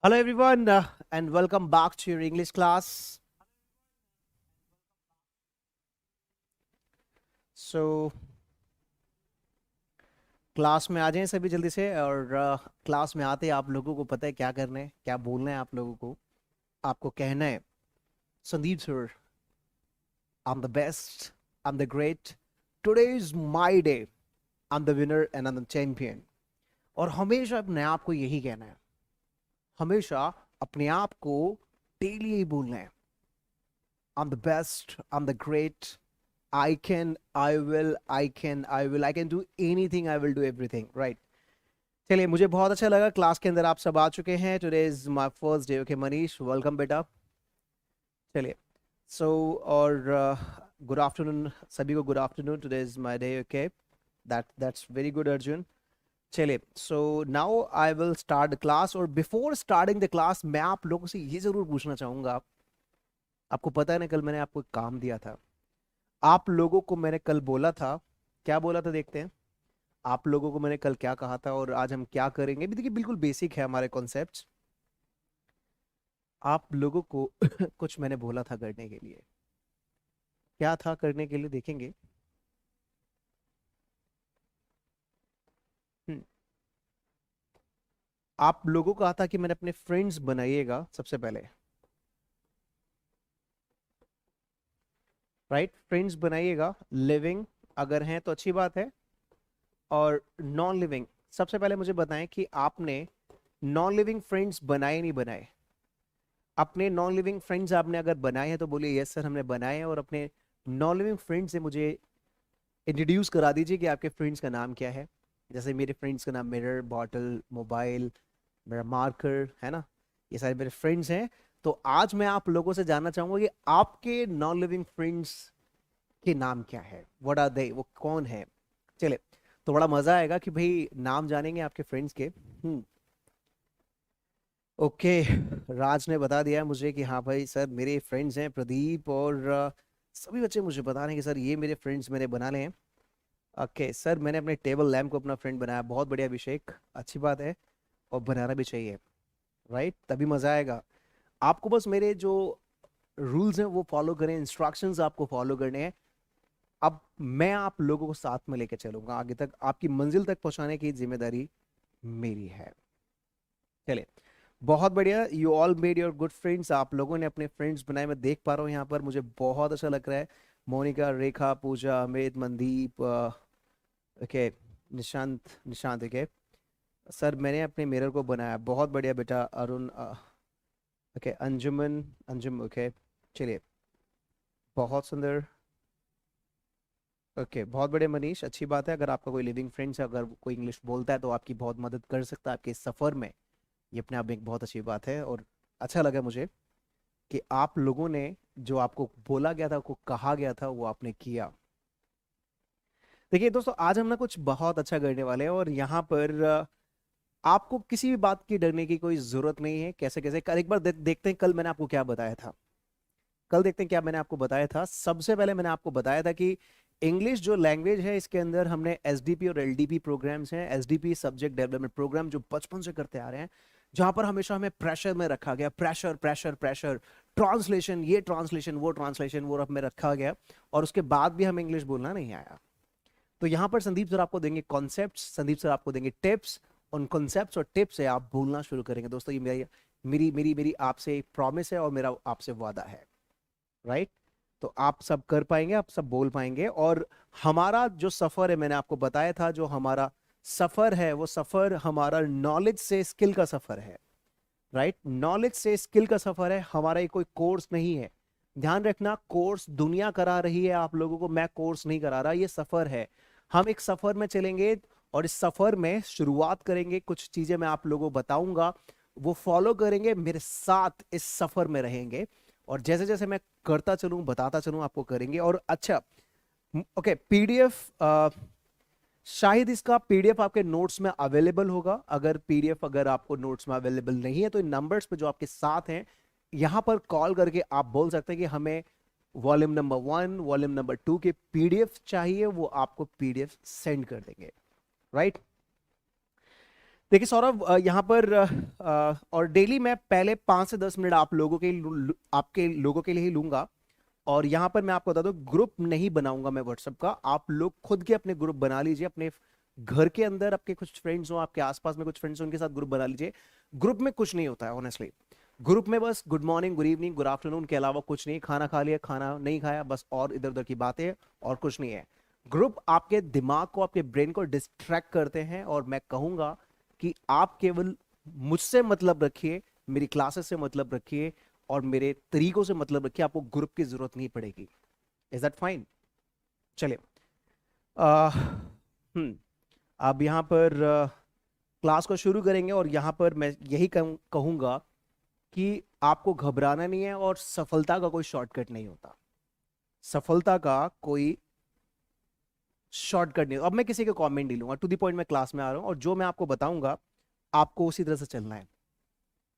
Hello everyone and welcome back to your English class. So class में आ जाएं सभी जल्दी से और क्लास में आते ही आप लोगों को पता है क्या करना है, क्या बोलना है आप लोगों को। आपको कहना है Sandeep sir, I am the best, I am the great, today is my day, I am the winner and I am the champion. और हमेशा अपने आप को यही कहना है, हमेशा अपने आप को डेली यही बोलना है, I am the best, I am the great, I can, I can do anything, I will do everything, right? चलिए, मुझे बहुत अच्छा लगा क्लास के अंदर आप सब आ चुके हैं। Today is my first day. Okay Manish, welcome बेटा। चलिए, सो और गुड आफ्टरनून सभी को, good afternoon. Today is my day. Okay, that's very good Arjun. चलिए, so now I will start the class. और बिफोर स्टार्टिंग द क्लास मैं आप लोगों से ये जरूर पूछना चाहूंगा, आपको पता है ना कल मैंने आपको एक काम दिया था। आप लोगों को मैंने कल बोला था, क्या बोला था देखते हैं। आप लोगों को मैंने कल क्या कहा था और आज हम क्या करेंगे भी, देखिए बिल्कुल बेसिक है हमारे कॉन्सेप्ट्स। आप लोगों को कुछ मैंने बोला था करने के लिए, क्या था करने के लिए देखेंगे। हम्म, आप लोगों को कहा था कि मैंने अपने फ्रेंड्स बनाइएगा सबसे पहले, राइट? फ्रेंड्स बनाइएगा, लिविंग अगर हैं तो अच्छी बात है, और नॉन लिविंग। सबसे पहले मुझे बताएं कि आपने नॉन लिविंग फ्रेंड्स बनाए नहीं बनाए। अपने नॉन लिविंग फ्रेंड्स आपने अगर बनाए हैं तो बोलिए यस सर हमने बनाए हैं। और अपने नॉन लिविंग फ्रेंड से मुझे इंट्रोड्यूस करा दीजिए कि आपके फ्रेंड्स का नाम क्या है। जैसे मेरे फ्रेंड्स का नाम मिरर, बॉटल, मोबाइल, मेरा मार्कर है ना, ये सारे मेरे फ्रेंड्स हैं। तो आज मैं आप लोगों से जानना चाहूंगा कि आपके नॉन लिविंग फ्रेंड्स के नाम क्या है, व्हाट आर दे, वो कौन है। चले, तो बड़ा मजा आएगा कि भाई नाम जानेंगे आपके फ्रेंड्स के। ओके, राज ने बता दिया है मुझे कि हाँ भाई सर मेरे फ्रेंड्स हैं प्रदीप, और सभी बच्चे मुझे बता रहे हैं कि सर ये मेरे फ्रेंड्स मैंने बना ले हैं। ओके सर, मैंने अपने टेबल लैम्प को अपना फ्रेंड बनाया। बहुत बढ़िया अभिषेक, अच्छी बात है, और बनाना भी चाहिए, राइट? तभी मजा आएगा। आपको बस मेरे जो रूल्स हैं वो फॉलो करें, इंस्ट्रक्शंस आपको फॉलो करने हैं। अब मैं आप लोगों को साथ में लेके चलूंगा आगे तक, आपकी मंजिल तक पहुंचाने की जिम्मेदारी मेरी है। चलिए, बहुत बढ़िया। You all made your good friends, आप लोगों ने अपने फ्रेंड्स बनाए, मैं देख पा रहा हूँ यहाँ पर, मुझे बहुत अच्छा लग रहा है। Monika, Rekha, Pooja, Amit, Mandeep, okay, Nishant, Nishant, okay sir मैंने अपने मिरर को बनाया, बहुत बढ़िया बेटा। अरुण, ओके, अंजुमन, अंजुम, ओके, चलिए, बहुत सुंदर। ओके, बहुत बड़े मनीष, अच्छी बात है। अगर आपका कोई लिविंग फ्रेंड्स है, अगर कोई इंग्लिश बोलता है तो आपकी बहुत मदद कर सकता है आपके इस सफर में, ये अपने आप में एक बहुत अच्छी बात है। और अच्छा लगा मुझे कि आप लोगों ने जो आपको बोला गया था, को कहा गया था, वो आपने किया। देखिए दोस्तों, आज हम ना कुछ बहुत अच्छा करने वाले हैं, और यहाँ पर आपको किसी भी बात की डरने की कोई जरूरत नहीं है। कैसे कैसे कल एक बार देखते हैं, कल मैंने आपको क्या बताया था। कल देखते हैं क्या मैंने आपको बताया था। सबसे पहले मैंने आपको बताया था कि इंग्लिश जो लैंग्वेज है, इसके अंदर हमने एसडीपी और एलडीपी प्रोग्राम्स हैं। एसडीपी सब्जेक्ट डेवलपमेंट प्रोग्राम, जो बचपन से करते आ रहे हैं, जहां पर हमेशा हमें प्रेशर में रखा गया, प्रेशर प्रेशर प्रेशर, ट्रांसलेशन, ये ट्रांसलेशन, वो ट्रांसलेशन, वो में रखा गया, और उसके बाद भी हमें इंग्लिश बोलना नहीं आया। तो यहाँ पर संदीप सर आपको देंगे कॉन्सेप्ट्स, संदीप सर आपको देंगे टिप्स। उन कॉन्सेप्ट्स और टिप्स से आप बोलना शुरू करेंगे। दोस्तों ये मेरी मेरी मेरी मेरी आपसे प्रॉमिस है और मेरा आपसे वादा है, राइट? तो आप सब कर पाएंगे, आप सब बोल पाएंगे। और हमारा जो सफर है, मैंने आपको बताया था, जो हमारा सफर है वो सफर हमारा नॉलेज से स्किल का सफर है, राइट? नॉलेज से स्किल का सफर है हमारा, ये कोई कोर्स नहीं है। ध्यान रखना, कोर्स दुनिया करा रही है आप लोगों को, मैं कोर्स नहीं करा रहा, ये सफर है। हम एक सफर में चलेंगे, और इस सफर में शुरुआत करेंगे, कुछ चीजें मैं आप लोगों को बताऊंगा, वो फॉलो करेंगे, मेरे साथ इस सफर में रहेंगे। और जैसे जैसे मैं करता चलूं, बताता चलूं, आपको करेंगे। और अच्छा, ओके, पीडीएफ, शायद इसका पीडीएफ आपके नोट्स में अवेलेबल होगा। अगर पीडीएफ अगर आपको नोट्स में अवेलेबल नहीं है, तो इन नंबर्स पे जो आपके साथ हैं, यहां पर कॉल करके आप बोल सकते हैं कि हमें वॉल्यूम नंबर 1, वॉल्यूम नंबर 2 के पीडीएफ चाहिए, वो आपको पीडीएफ सेंड कर देंगे, राइट? देखिए सौरभ, यहाँ पर और डेली मैं पहले 5 से 10 मिनट आप लोगों के आपके लोगों के लिए ही लूंगा। और यहाँ पर मैं आपको बता दूं, ग्रुप नहीं बनाऊंगा मैं व्हाट्सएप का। आप लोग खुद के अपने ग्रुप बना लीजिए, अपने घर के अंदर आपके कुछ फ्रेंड्स हो, आपके आसपास में कुछ फ्रेंड्स हो, उनके साथ ग्रुप बना लीजिए। ग्रुप में कुछ नहीं होता है ऑनेस्टली। ग्रुप में बस good morning, good evening, good afternoon के अलावा कुछ नहीं। खाना खा लिया, खाना नहीं खाया, बस और इधर उधर की बातें, और कुछ नहीं है। ग्रुप आपके दिमाग को, आपके ब्रेन को डिस्ट्रैक्ट करते हैं। और मैं कहूंगा कि आप केवल मुझसे मतलब रखिए, मेरी क्लासेस से मतलब रखिए, और मेरे तरीकों से मतलब रखिए। आपको ग्रुप की जरूरत नहीं पड़ेगी। Is that fine? चलिए, अब यहाँ पर क्लास को शुरू करेंगे। और यहाँ पर मैं यही कहूंगा कि आपको घबराना नहीं है, और सफलता का कोई शॉर्टकट नहीं होता। सफलता का कोई शॉर्टकट नहीं। अब मैं किसी के कमेंट नहीं लूंगा, टू द पॉइंट। मैं क्लास में आ रहा हूँ, और जो मैं आपको बताऊंगा आपको उसी तरह से चलना है।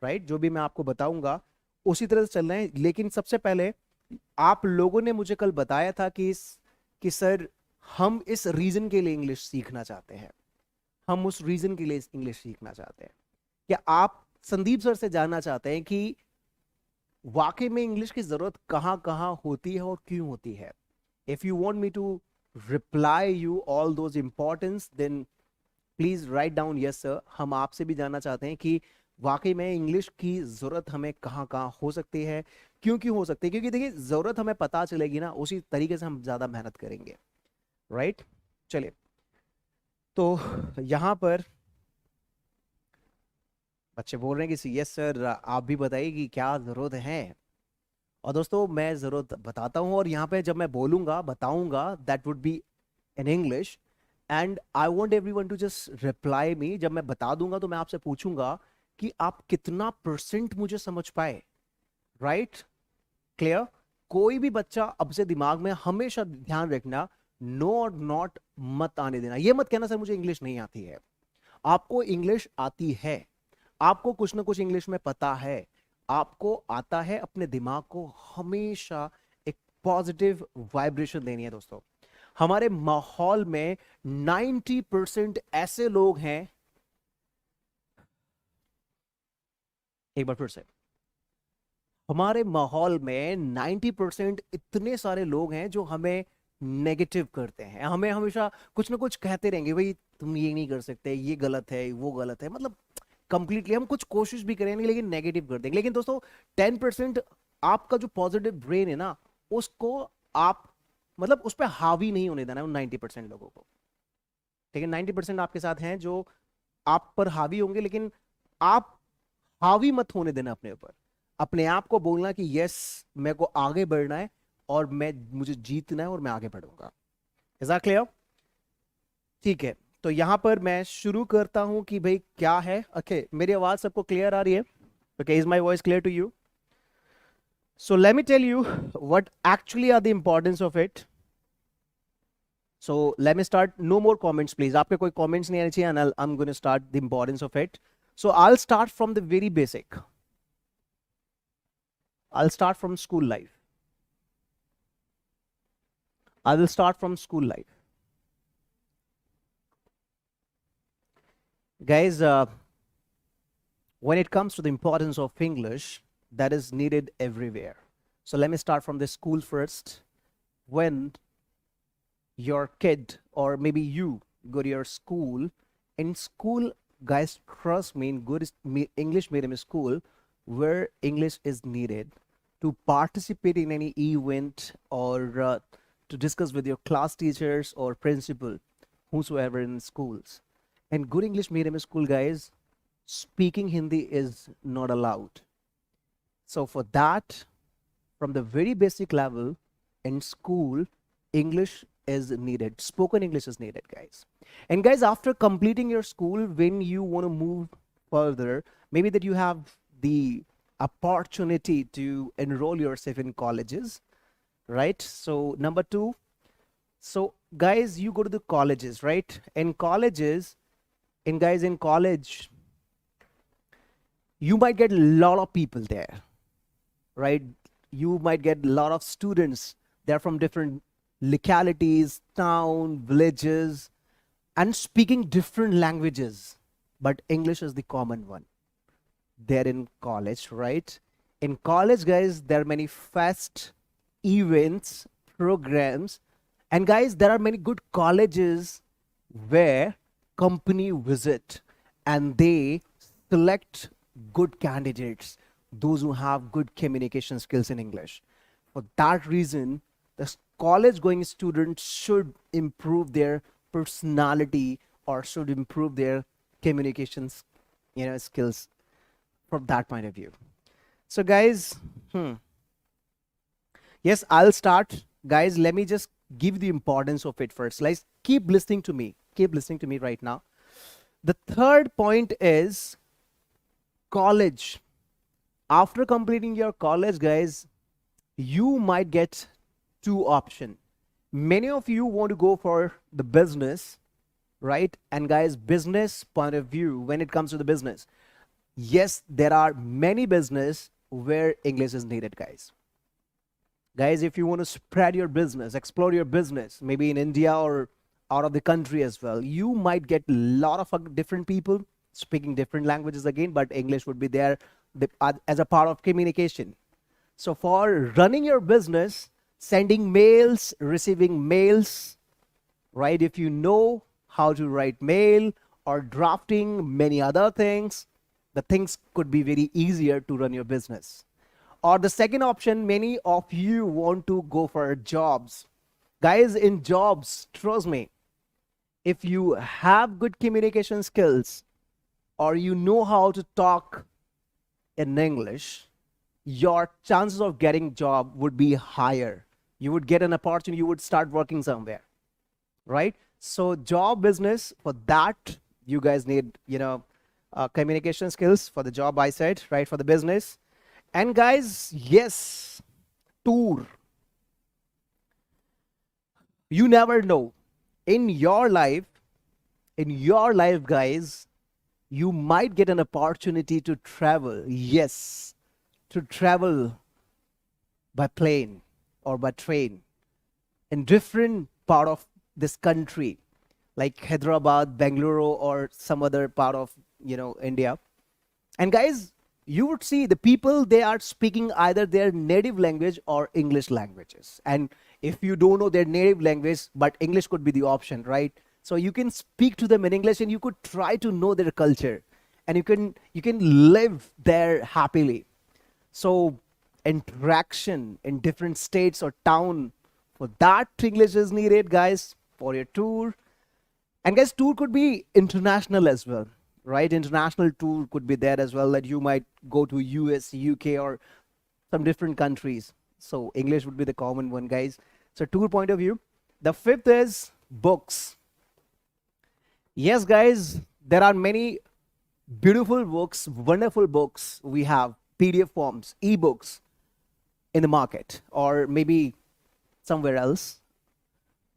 राइट? जो भी मैं आपको बताऊंगा उसी तरह से चलना है। लेकिन सबसे पहले, आप लोगों ने मुझे कल बताया था कि सर, हम इस रीजन के लिए इंग्लिश सीखना चाहते हैं, हम उस रीजन के लिए इंग्लिश सीखना चाहते हैं। क्या आप संदीप सर से जानना चाहते हैं कि वाकई में इंग्लिश की जरूरत कहां कहां होती है और क्यों होती है? If you want me to reply you all those importance, then please write down yes sir. हम आपसे भी जानना चाहते हैं कि वाकई में इंग्लिश की जरूरत हमें कहां कहां हो सकती है, क्यों क्यों हो सकती है। क्योंकि देखिए, जरूरत हमें पता चलेगी ना, उसी तरीके से हम ज्यादा मेहनत करेंगे। राइट? चलिए, तो यहां पर बच्चे बोल रहे हैं कि यस सर, आप भी बताइए कि क्या जरूरत है। और दोस्तों, मैं जरूरत बताता हूँ, और यहाँ पे जब मैं बोलूंगा, बताऊंगा, that would be in English. And I want every one two just reply me. जब मैं बता दूंगा तो मैं आपसे पूछूंगा कि आप कितना परसेंट मुझे समझ पाए। राइट? क्लियर? कोई भी बच्चा अब से दिमाग में हमेशा ध्यान रखना, नो और नॉट मत आने देना। ये मत कहना सर मुझे इंग्लिश नहीं आती है। आपको इंग्लिश आती है, आपको कुछ ना कुछ इंग्लिश में पता है, आपको आता है। अपने दिमाग को हमेशा एक पॉजिटिव वाइब्रेशन देनी है दोस्तों। हमारे माहौल में 90% ऐसे लोग हैं, एक बार फिर से, हमारे माहौल में 90% इतने सारे लोग हैं जो हमें नेगेटिव करते हैं, हमें हमेशा कुछ ना कुछ कहते रहेंगे, भाई तुम ये नहीं कर सकते, ये गलत है, वो गलत है। मतलब कंप्लीटली हम कुछ कोशिश भी करेंगे लेकिन नेगेटिव कर देंगे। लेकिन दोस्तों, 10% आपका जो पॉजिटिव ब्रेन है ना, उसको आप मतलब उस पर हावी नहीं होने देना है उन 90% लोगों को। ठीक है? 90% आपके साथ हैं जो आप पर हावी होंगे, लेकिन आप हावी मत होने देना अपने ऊपर। अपने आप को बोलना कि यस, मेरे को आगे बढ़ना है, और मुझे जीतना है, और मैं आगे बढ़ूंगा। Is that clear? ठीक है, तो यहां पर मैं शुरू करता हूं कि भाई क्या है। ओके, मेरी आवाज सबको क्लियर आ रही है? Okay, is my voice clear to you? So let me tell you what actually are the importance of it. So let me start. No more comments please. आपके कोई कमेंट्स नहीं आने चाहिए, and I am going to start the importance of it. So I will start from the very basic. I'll start from school life. I will start from school life. Guys, when it comes to the importance of English, that is needed everywhere. So let me start from the school first. When your kid, or maybe you, go to your school, in school, guys, trust me, in good English medium school, where English is needed to participate in any event, or to discuss with your class teachers or principal, whosoever in schools. In good English medium school, guys, speaking Hindi is not allowed. So for that, from the very basic level in school, English is needed. Spoken English is needed, guys. And guys, after completing your school, when you want to move further, maybe that you have the opportunity to enroll yourself in colleges, right? So number two, so guys, you go to the colleges, right? In colleges, and guys, in college, you might get a lot of people there, right? You might get a lot of students. They're from different localities, town, villages, and speaking different languages. but English is the common one. They're in college, right? In college, guys, there are many fest, events, programs, and guys, there are many good colleges where company visit and they select good candidates, those who have good communication skills in English. For that reason, the college going students should improve their personality or should improve their communications, skills from that point of view. So, guys, yes, I'll start. Guys, let me just give the importance of it first. Like, keep listening to me. Keep listening to me right now. The third point is college. After completing your college, guys, you might get two options. Many of you want to go for the business, right? And guys, business point of view, when it comes to the business, yes, there are many business where English is needed, guys. Guys, if you want to spread your business, explore your business, maybe in India or out of the country as well, you might get a lot of different people speaking different languages again, but English would be there as a part of communication. So for running your business, sending mails, receiving mails, right? If you know how to write mail or drafting many other things, the things could be very easier to run your business. Or the second option, many of you want to go for jobs. Guys, in jobs, trust me, if you have good communication skills or you know how to talk in English, your chances of getting job would be higher. You would get an opportunity, you would start working somewhere, right? So job business, for that, you guys need, communication skills. For the job, I said, right? For the business. And guys, yes, tour. You never know. In your life, guys, you might get an opportunity to travel. Yes, to travel by plane or by train in different part of this country, like Hyderabad, Bangalore, or some other part of, India. And guys, you would see the people, they are speaking either their native language or English languages. And if you don't know their native language, but English could be the option, right? So you can speak to them in English and you could try to know their culture and you can live there happily. So interaction in different states or town, for that English is needed, guys, for your tour. And guys, tour could be international as well, right? International tour could be there as well, that you might go to US, UK, or some different countries. So English would be the common one, guys. So tour point of view. The fifth is books. Yes, guys, there are many beautiful books, wonderful books. We have PDF forms, ebooks in the market, or maybe somewhere else.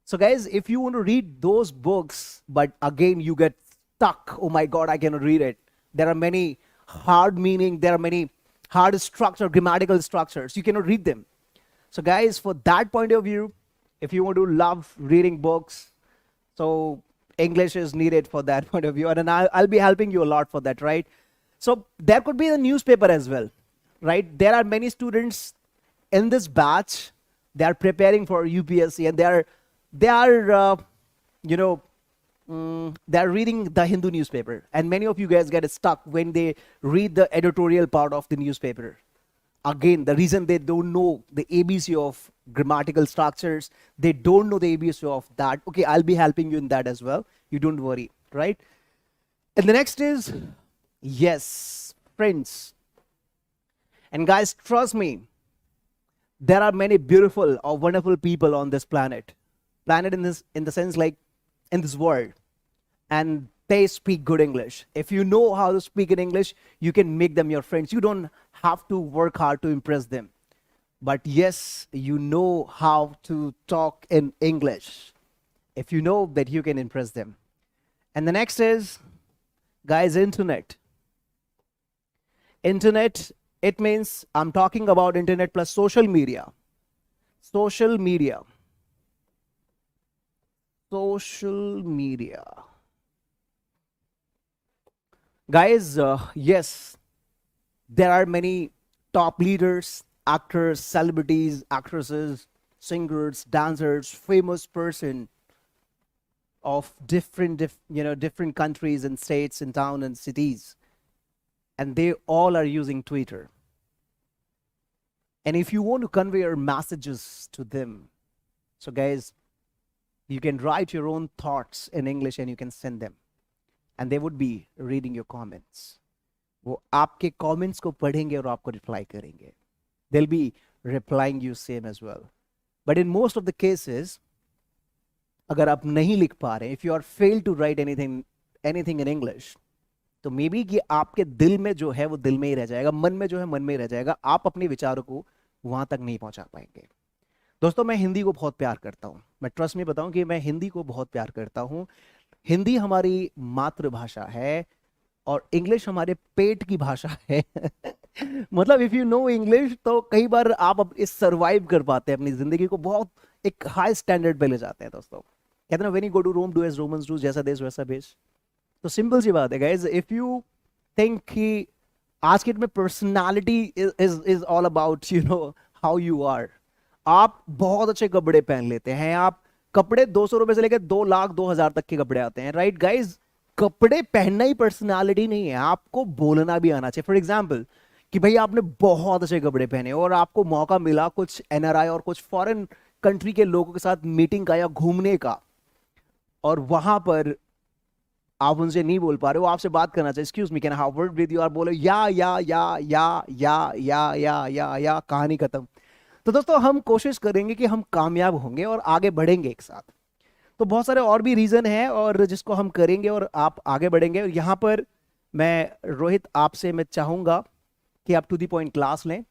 So guys, if you want to read those books, but again you get stuck, oh my god, I cannot read it. There are many hard meaning, there are many hard structure, grammatical structures. You cannot read them. So guys, for that point of view, if you want to love reading books, so English is needed for that point of view. And I'll be helping you a lot for that, right? So there could be the newspaper as well, right? There are many students in this batch. They are preparing for UPSC and they're reading the Hindu newspaper. And many of you guys get stuck when they read the editorial part of the newspaper. Again, the reason they don't know the ABC of grammatical structures, they don't know the ABC of that. Okay, I'll be helping you in that as well. You don't worry, right? And the next is, yes, friends. And guys, trust me, there are many beautiful or wonderful people on this planet. Planet in the sense like in this world. And they speak good English. If you know how to speak in English, you can make them your friends. You don't have to work hard to impress them. But yes, you know how to talk in English. If you know that, you can impress them. And the next is, guys, internet. Internet, it means I'm talking about internet plus social media. Social media. Social media. Guys, yes, there are many top leaders, actors, celebrities, actresses, singers, dancers, famous person of different countries and states and town and cities, and they all are using Twitter. And if you want to convey your messages to them, so guys, you can write your own thoughts in English and you can send them, and they would be reading your comments. वो आपके comments को पढ़ेंगे और आपको reply करेंगे. They'll be replying you same as well. But in most of the cases, अगर आप नहीं लिख पा रहे, if you are failed to write anything in English, तो मे बी कि आपके दिल में जो है वो दिल में ही रह जाएगा, मन में जो है मन में ही रह जाएगा, आप अपने विचारों को वहां तक नहीं पहुंचा पाएंगे. दोस्तों, मैं हिंदी को बहुत प्यार करता हूं. मैं ट्रस्ट में बताऊं कि मैं हिंदी को बहुत प्यार करता हूं. हिंदी हमारी मातृभाषा है और इंग्लिश हमारे पेट की भाषा है. मतलब इफ यू नो इंग्लिश तो कई बार आप इस सर्वाइव कर पाते हैं, अपनी जिंदगी को बहुत एक हाई स्टैंडर्ड पे ले जाते हैं. दोस्तों, कहते हैं ना, when you go to Rome do as Romans do, जैसा देश वैसा भेष. तो सिंपल सी बात है गाइस, इफ यू थिंक कि आज के डेट में personality is all about how you are. आप बहुत अच्छे कपड़े पहन लेते हैं, आप कपड़े 200 रुपए से लेकर 2 लाख 2 हजार तक के कपड़े आते हैं, राइट गाइज. कपड़े पहनना ही पर्सनालिटी नहीं है, आपको बोलना भी आना चाहिए. फॉर एग्जाम्पल कि भाई आपने बहुत अच्छे कपड़े पहने और आपको मौका मिला कुछ एनआरआई और कुछ फॉरेन कंट्री के लोगों के साथ मीटिंग का या घूमने का, और वहां पर आप उनसे नहीं बोल पा रहे हो, आपसे बात करना चाहिए, excuse me can I have word with you, और बोलो या, कहानी खत्म. तो दोस्तों, हम कोशिश करेंगे कि हम कामयाब होंगे और आगे बढ़ेंगे एक साथ. तो बहुत सारे और भी रीजन है और जिसको हम करेंगे और आप आगे बढ़ेंगे. और यहाँ पर मैं रोहित आपसे मैं चाहूंगा कि आप टू दी पॉइंट क्लास लें,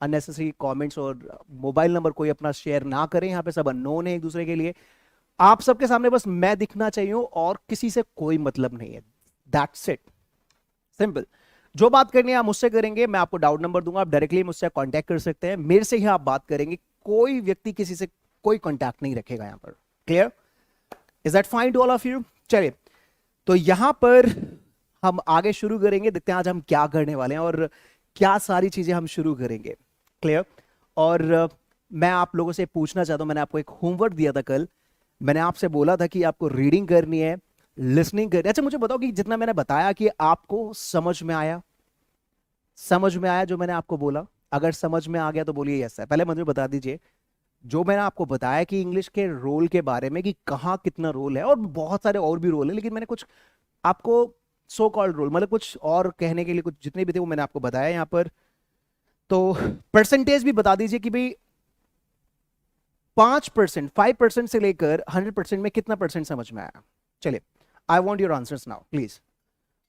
अननेसेसरी कमेंट्स और मोबाइल नंबर कोई अपना शेयर ना करें. यहाँ पे सब अननोन है एक दूसरे के लिए. आप सबके सामने बस मैं दिखना चाहिए और किसी से कोई मतलब नहीं है. That's it, simple. जो बात करनी है आप मुझसे करेंगे, मैं आपको डाउट नंबर दूंगा, आप डायरेक्टली मुझसे कांटेक्ट कर सकते हैं, मेरे से ही आप बात करेंगे. कोई व्यक्ति किसी से कोई कांटेक्ट नहीं रखेगा यहां पर. Clear? Is that fine to all of you? चलिए, तो यहां पर हम आगे शुरू करेंगे. देखते हैं आज हम क्या करने वाले हैं और क्या सारी चीजें हम शुरू करेंगे. क्लियर? और मैं आप लोगों से पूछना चाहता हूं, मैंने आपको एक होमवर्क दिया था कल. मैंने आपसे बोला था कि आपको रीडिंग करनी है, लिसनिंग करनी है. अच्छा, मुझे बताओ कि जितना मैंने बताया कि आपको समझ में आया? समझ में आया जो मैंने आपको बोला? अगर समझ में आ गया तो बोलिए यस है. पहले मुझे बता दीजिए जो मैंने आपको बताया कि इंग्लिश के रोल के बारे में, कि कहाँ कितना रोल है, और बहुत सारे और भी रोल है, लेकिन मैंने कुछ आपको सो कॉल्ड रोल, मतलब कुछ और कहने के लिए कुछ जितने भी थे वो मैंने आपको बताया यहाँ पर. तो परसेंटेज भी बता दीजिए कि भाई 5%, 5% से लेकर 100% में कितना परसेंट समझ में आया. चलिए, I want your answers now please.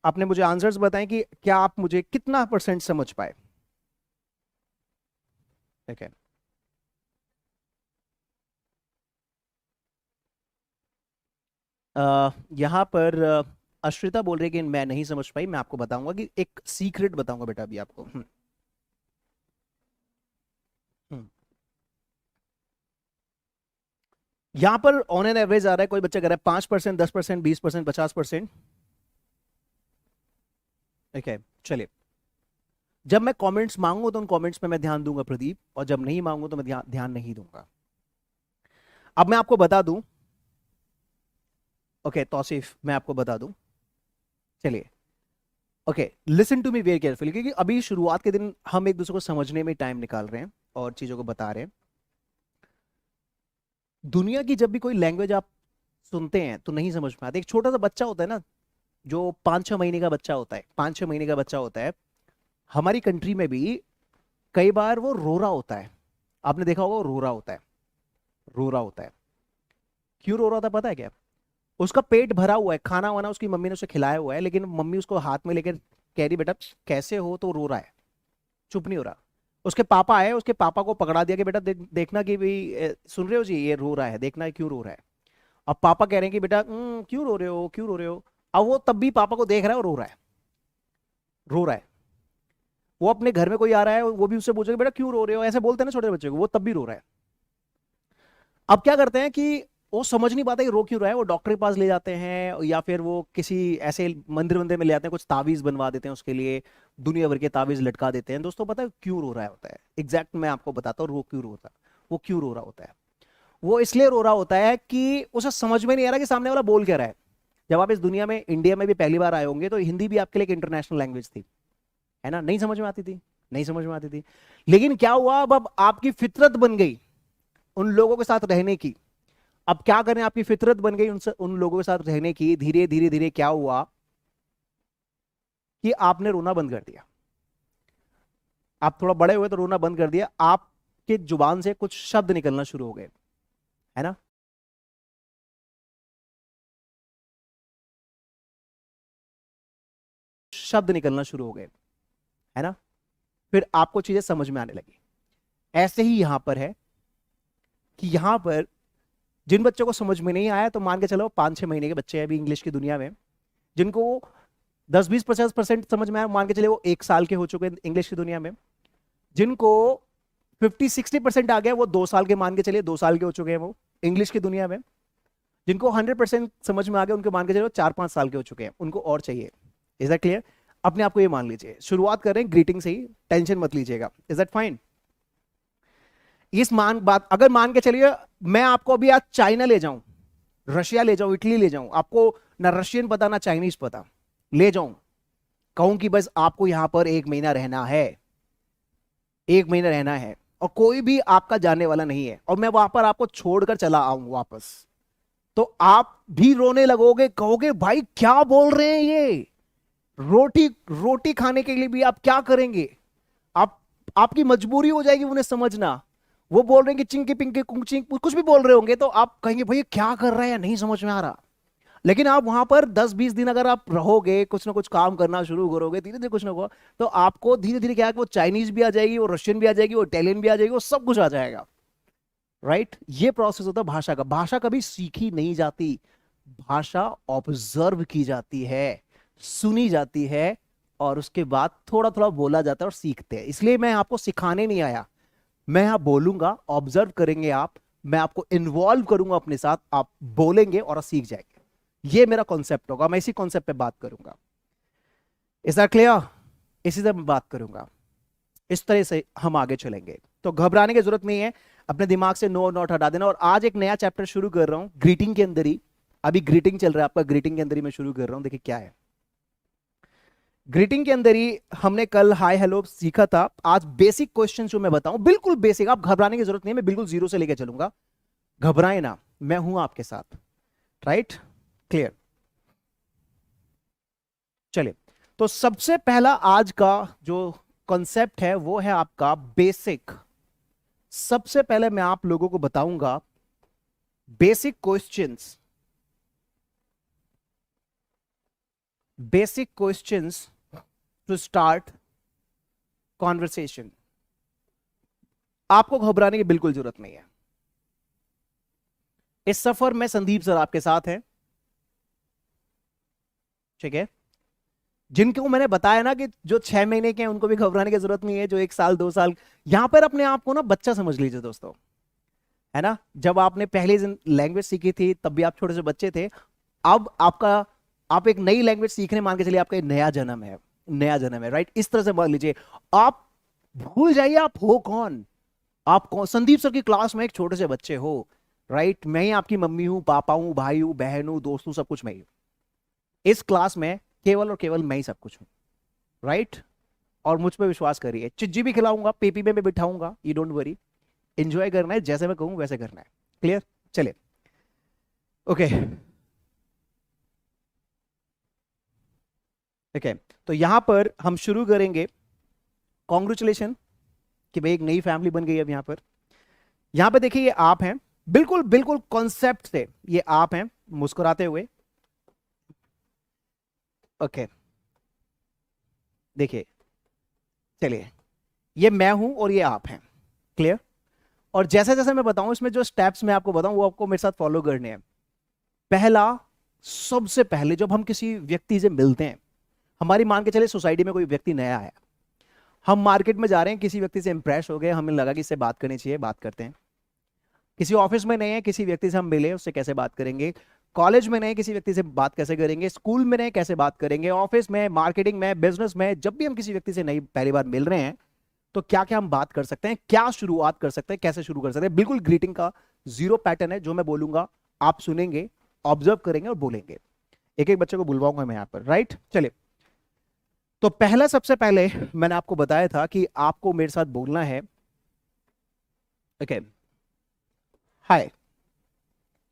आपने मुझे आंसर्स बताएं कि क्या आप मुझे कितना परसेंट समझ पाए. ठीक है, यहां पर अश्रिता बोल रही है कि मैं नहीं समझ पाई. मैं आपको बताऊंगा कि एक सीक्रेट बताऊंगा बेटा अभी आपको. हम्म. यहां पर ऑन एन एवरेज आ रहा है, कोई बच्चा कह रहा है 5%, 10%, 20%, 50%. ठीक है, चलिए. जब मैं कमेंट्स मांगू तो उन कमेंट्स पे मैं ध्यान दूंगा प्रदीप, और जब नहीं मांगू तो मैं ध्यान नहीं दूंगा. अब मैं आपको बता दूं. ओके तौसीफ, मैं आपको बता दूं. चलिए, okay, listen to me very carefully, क्योंकि अभी शुरुआत के दिन हम एक दूसरे को समझने में टाइम निकाल रहे हैं और चीजों को बता रहे हैं. दुनिया की जब भी कोई लैंग्वेज आप सुनते हैं तो नहीं समझ में आती. एक छोटा सा बच्चा होता है ना, जो 5-6 महीने का बच्चा होता है, 5-6 महीने का बच्चा होता है, हमारी कंट्री में भी कई बार वो रो रहा होता है. आपने देखा होगा, वो रो रहा होता है, रो रहा होता है. क्यों रो रहा था पता है क्या? उसका पेट भरा हुआ है, खाना वाना उसकी मम्मी ने उसे खिलाया हुआ है, लेकिन मम्मी उसको हाथ में लेकर कह रही बेटा कैसे हो, तो रो रहा है, चुप नहीं हो रहा. उसके पापा आए, उसके पापा को पकड़ा दिया कि बेटा देखना कि भाई सुन रहे हो जी, ये रो रहा है, देखना है क्यों रो रहा है. अब पापा कह रहे हैं कि बेटा क्यों रो रहे हो, क्यों रो रहे हो. अब वो तब भी पापा को देख रहा है और रो रहा है, रो रहा है. वो अपने घर में कोई आ रहा है, वो भी उससे पूछेगा बेटा क्यों रो रहे हो, ऐसे बोलते हैं ना छोटे बच्चे को, वो तब भी रो रहा है. अब क्या करते हैं कि वो समझ नहीं पाता कि रो क्यों रहा है। वो डॉक्टर के पास ले जाते हैं या फिर वो किसी ऐसे मंदिर मंदिर में ले जाते हैं, कुछ तावीज बनवा देते हैं उसके लिए, दुनिया भर के तावीज लटका देते हैं। दोस्तों पता है क्यों रो रहा होता है? एग्जैक्ट मैं आपको बताता हूँ वो क्यों रोता है। वो क्यों रो रहा होता है? वो इसलिए रो रहा होता है कि उसे समझ में नहीं आ रहा कि सामने वाला बोल क्या रहा है। जब आप इस दुनिया में, इंडिया में भी पहली बार आए होंगे, तो हिंदी भी आपके लिए एक इंटरनेशनल लैंग्वेज थी, है ना? नहीं समझ में आती थी, नहीं समझ में आती थी। लेकिन क्या हुआ, अब आपकी फितरत बन गई उन लोगों के साथ रहने की। अब क्या करें, आपकी फितरत बन गई उनसे, उन लोगों के साथ रहने की। धीरे धीरे धीरे क्या हुआ कि आपने रोना बंद कर दिया। आप थोड़ा बड़े हुए तो रोना बंद कर दिया, आपके जुबान से कुछ शब्द निकलना शुरू हो गए, है ना? शब्द निकलना शुरू हो गए, है ना? फिर आपको चीजें समझ में आने लगी। ऐसे ही यहां पर है कि यहां पर जिन बच्चों को समझ में नहीं आया, तो मान के चलो 5-6 महीने के बच्चे हैं अभी इंग्लिश की दुनिया में, जिनको 10-20-50% समझ में आया, मान के चले वो 1 साल के हो चुके हैं इंग्लिश की दुनिया में। जिनको 50-60% आ गया, वो 2 साल के, मान के चलिए 2 साल के हो चुके हैं वो इंग्लिश की दुनिया में। जिनको 100% समझ में आ गया, उनके मान के चलो 4-5 साल के हो चुके हैं, उनको और चाहिए। Is that clear? अपने आप को ये मान लीजिए। शुरुआत करें ग्रीटिंग से ही, टेंशन मत लीजिएगा। Is that fine? इस मान बात अगर मान के चलिए मैं आपको अभी आज चाइना ले जाऊं, रशिया ले जाऊं, इटली ले जाऊं, आपको ना रशियन पता ना चाइनीज पता, ले जाऊं, कहूं कि बस आपको यहां पर 1 महीना रहना है, 1 महीना रहना है, और कोई भी आपका जानने वाला नहीं है, और मैं वहां पर आपको छोड़कर चला आऊं वापस, तो आप भी रोने लगोगे, कहोगे भाई क्या बोल रहे हैं ये, रोटी रोटी खाने के लिए भी आप क्या करेंगे? आप आपकी मजबूरी हो जाएगी उन्हें समझना। वो बोल रहे हैं कि चिंकी पिंकी कुंचिंग कुछ भी बोल रहे होंगे, तो आप कहेंगे भाई ये क्या कर रहा है या नहीं समझ में आ रहा। लेकिन आप वहां पर 10-20 दिन अगर आप रहोगे, कुछ ना कुछ काम करना शुरू करोगे, धीरे धीरे कुछ ना कुछ, तो आपको धीरे धीरे क्या है कि वो चाइनीज भी आ जाएगी, वो रशियन भी आ जाएगी, वो इटालियन भी आ जाएगी, वो सब कुछ आ जाएगा। राइट? ये प्रोसेस होता है भाषा का। भाषा कभी सीखी नहीं जाती, भाषा ऑब्जर्व की जाती है, सुनी जाती है, और उसके बाद थोड़ा थोड़ा बोला जाता है और सीखते हैं। इसलिए मैं आपको सिखाने नहीं आया, मैं यहां बोलूंगा, ऑब्जर्व करेंगे आप, मैं आपको इन्वॉल्व करूंगा अपने साथ, आप बोलेंगे और सीख जाएंगे। ये मेरा कॉन्सेप्ट होगा, मैं इसी कॉन्सेप्ट पे बात करूंगा। Is that clear? इसी से मैं बात करूंगा, इस तरह से हम आगे चलेंगे। तो घबराने की जरूरत नहीं है, अपने दिमाग से नो नॉट हटा देना। और आज एक नया चैप्टर शुरू कर रहा हूं ग्रीटिंग के अंदर ही। अभी ग्रीटिंग चल रहा है आपका, ग्रीटिंग के अंदर ही मैं शुरू कर रहा हूं। देखिए क्या है ग्रीटिंग के अंदर ही। हमने कल हाय हेलो सीखा था, आज बेसिक क्वेश्चन जो मैं बताऊं बिल्कुल बेसिक, आप घबराने की जरूरत नहीं है, मैं बिल्कुल जीरो से लेकर चलूंगा। घबराए ना, मैं हूं आपके साथ। राइट? क्लियर? चलिए, तो सबसे पहला आज का जो कॉन्सेप्ट है वो है आपका बेसिक। सबसे पहले मैं आप लोगों को बताऊंगा basic questions, basic questions to start conversation. आपको घबराने की बिल्कुल जरूरत नहीं है। इस सफर में संदीप सर आपके साथ हैं, ठीक है? जिनको मैंने बताया ना कि जो 6 महीने के हैं उनको भी घबराने की जरूरत नहीं है, जो 1 साल 2 साल, यहां पर अपने आप को ना बच्चा समझ लीजिए दोस्तों, है ना? जब आपने पहली लैंग्वेज सीखी थी तब भी आप छोटे से बच्चे थे। अब आप एक नई लैंग्वेज सीखने, मान के चलिए आपका एक नया जन्म है, नया जन्म है। राइट? इस तरह से मान लीजिए, आप भूल जाइए आप हो कौन। आप कौन? संदीप सर की क्लास में एक छोटे से बच्चे हो। राइट? मैं ही आपकी मम्मी हूं, पापा हूं, भाई हूं, बहन हूं, दोस्त हूं, सब कुछ मैं ही हूं। इस क्लास में केवल और केवल मैं ही सब कुछ हूं। राइट? और मुझ पर विश्वास करिए, चिज्जी भी खिलाऊंगा, पेपी में भी बिठाऊंगा, यू डोंट वरी। एंजॉय करना है, जैसे मैं कहूं वैसे करना है। क्लियर? चलिए, ओके ओके। तो यहां पर हम शुरू करेंगे। कॉन्ग्रेचुलेशन कि भाई एक नई फैमिली बन गई अब यहां पर। यहां पे देखिए ये आप हैं, बिल्कुल बिल्कुल कॉन्सेप्ट से ये आप हैं, मुस्कुराते हुए। ओके, देखिए, चलिए, ये मैं हूं और ये आप हैं। क्लियर? और जैसे जैसे मैं बताऊं, इसमें जो स्टेप्स मैं आपको बताऊं वो आपको मेरे साथ फॉलो करने हैं। पहला, सबसे पहले जब हम किसी व्यक्ति से मिलते हैं, हमारी मान के चले सोसाइटी में कोई व्यक्ति नया आया, हम मार्केट में जा रहे हैं, किसी व्यक्ति से इंप्रेस हो गए, हमें लगा कि इससे बात करनी चाहिए, बात करते हैं। किसी ऑफिस में नए हैं, किसी व्यक्ति से हम मिले, उससे कैसे बात करेंगे। कॉलेज में नए, किसी व्यक्ति से बात कैसे करेंगे। स्कूल में नए, कैसे बात करेंगे। ऑफिस में, मार्केटिंग में, बिजनेस में, जब भी हम किसी व्यक्ति से नई पहली बार मिल रहे हैं, तो क्या क्या हम बात कर सकते हैं, क्या शुरुआत कर सकते हैं, कैसे शुरू कर सकते हैं। बिल्कुल ग्रीटिंग का जीरो पैटर्न है। जो मैं बोलूंगा आप सुनेंगे, ऑब्जर्व करेंगे और बोलेंगे। एक एक बच्चे को बुलवाऊंगा मैं यहाँ पर, राइट। चलिए, तो पहला, सबसे पहले मैंने आपको बताया था कि आपको मेरे साथ बोलना है, ओके, हाय।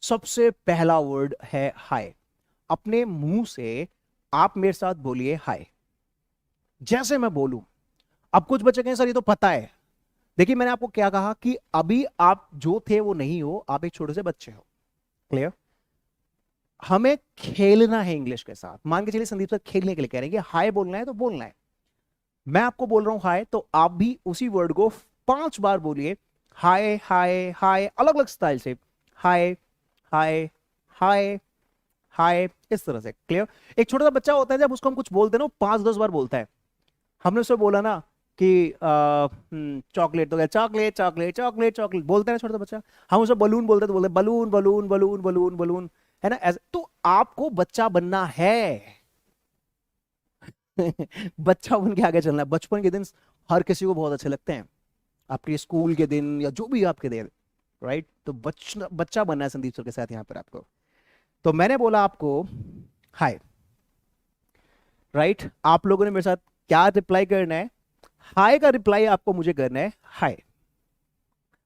सबसे पहला वर्ड है हाय। अपने मुंह से आप मेरे साथ बोलिए हाय, जैसे मैं बोलूं। अब कुछ बच्चे कहें सर ये तो पता है। देखिए, मैंने आपको क्या कहा कि अभी आप जो थे वो नहीं हो, आप एक छोटे से बच्चे हो। क्लियर। हमें खेलना है इंग्लिश के साथ। मान के चलिए संदीप सर खेलने के लिए कह रहे हैं कि हाय बोलना है, तो बोलना है। मैं आपको बोल रहा हूं हाय, तो आप भी उसी वर्ड को 5 बार बोलिए। हाय हाय हाय, अलग अलग स्टाइल से। हाय हाय हाय हाय, इस तरह से। क्लियर। एक छोटा सा बच्चा होता है, जब उसको हम कुछ बोलते हैं ना, 5-10 बार बोलता है। हमने उससे बोला ना कि चॉकलेट, तो चॉकलेट चॉकलेट चॉकलेट चॉकलेट बोलते हैं ना छोटा सा बच्चा। हम उसे बलून बोलते हैं, तो बोलते हैं balloon balloon balloon balloon balloon, है ना। ऐसे तो आपको बच्चा बनना है। बच्चा बन के आगे चलना है। बचपन के दिन हर किसी को बहुत अच्छे लगते हैं, आपके स्कूल के दिन या जो भी आपके दिन, राइट। तो बच्चा बच्चा बनना है संदीप सर के साथ यहाँ पर आपको। तो मैंने बोला आपको हाय, राइट। आप लोगों ने मेरे साथ क्या रिप्लाई करना है। हाय का रिप्लाई आपको मुझे करना है हाय।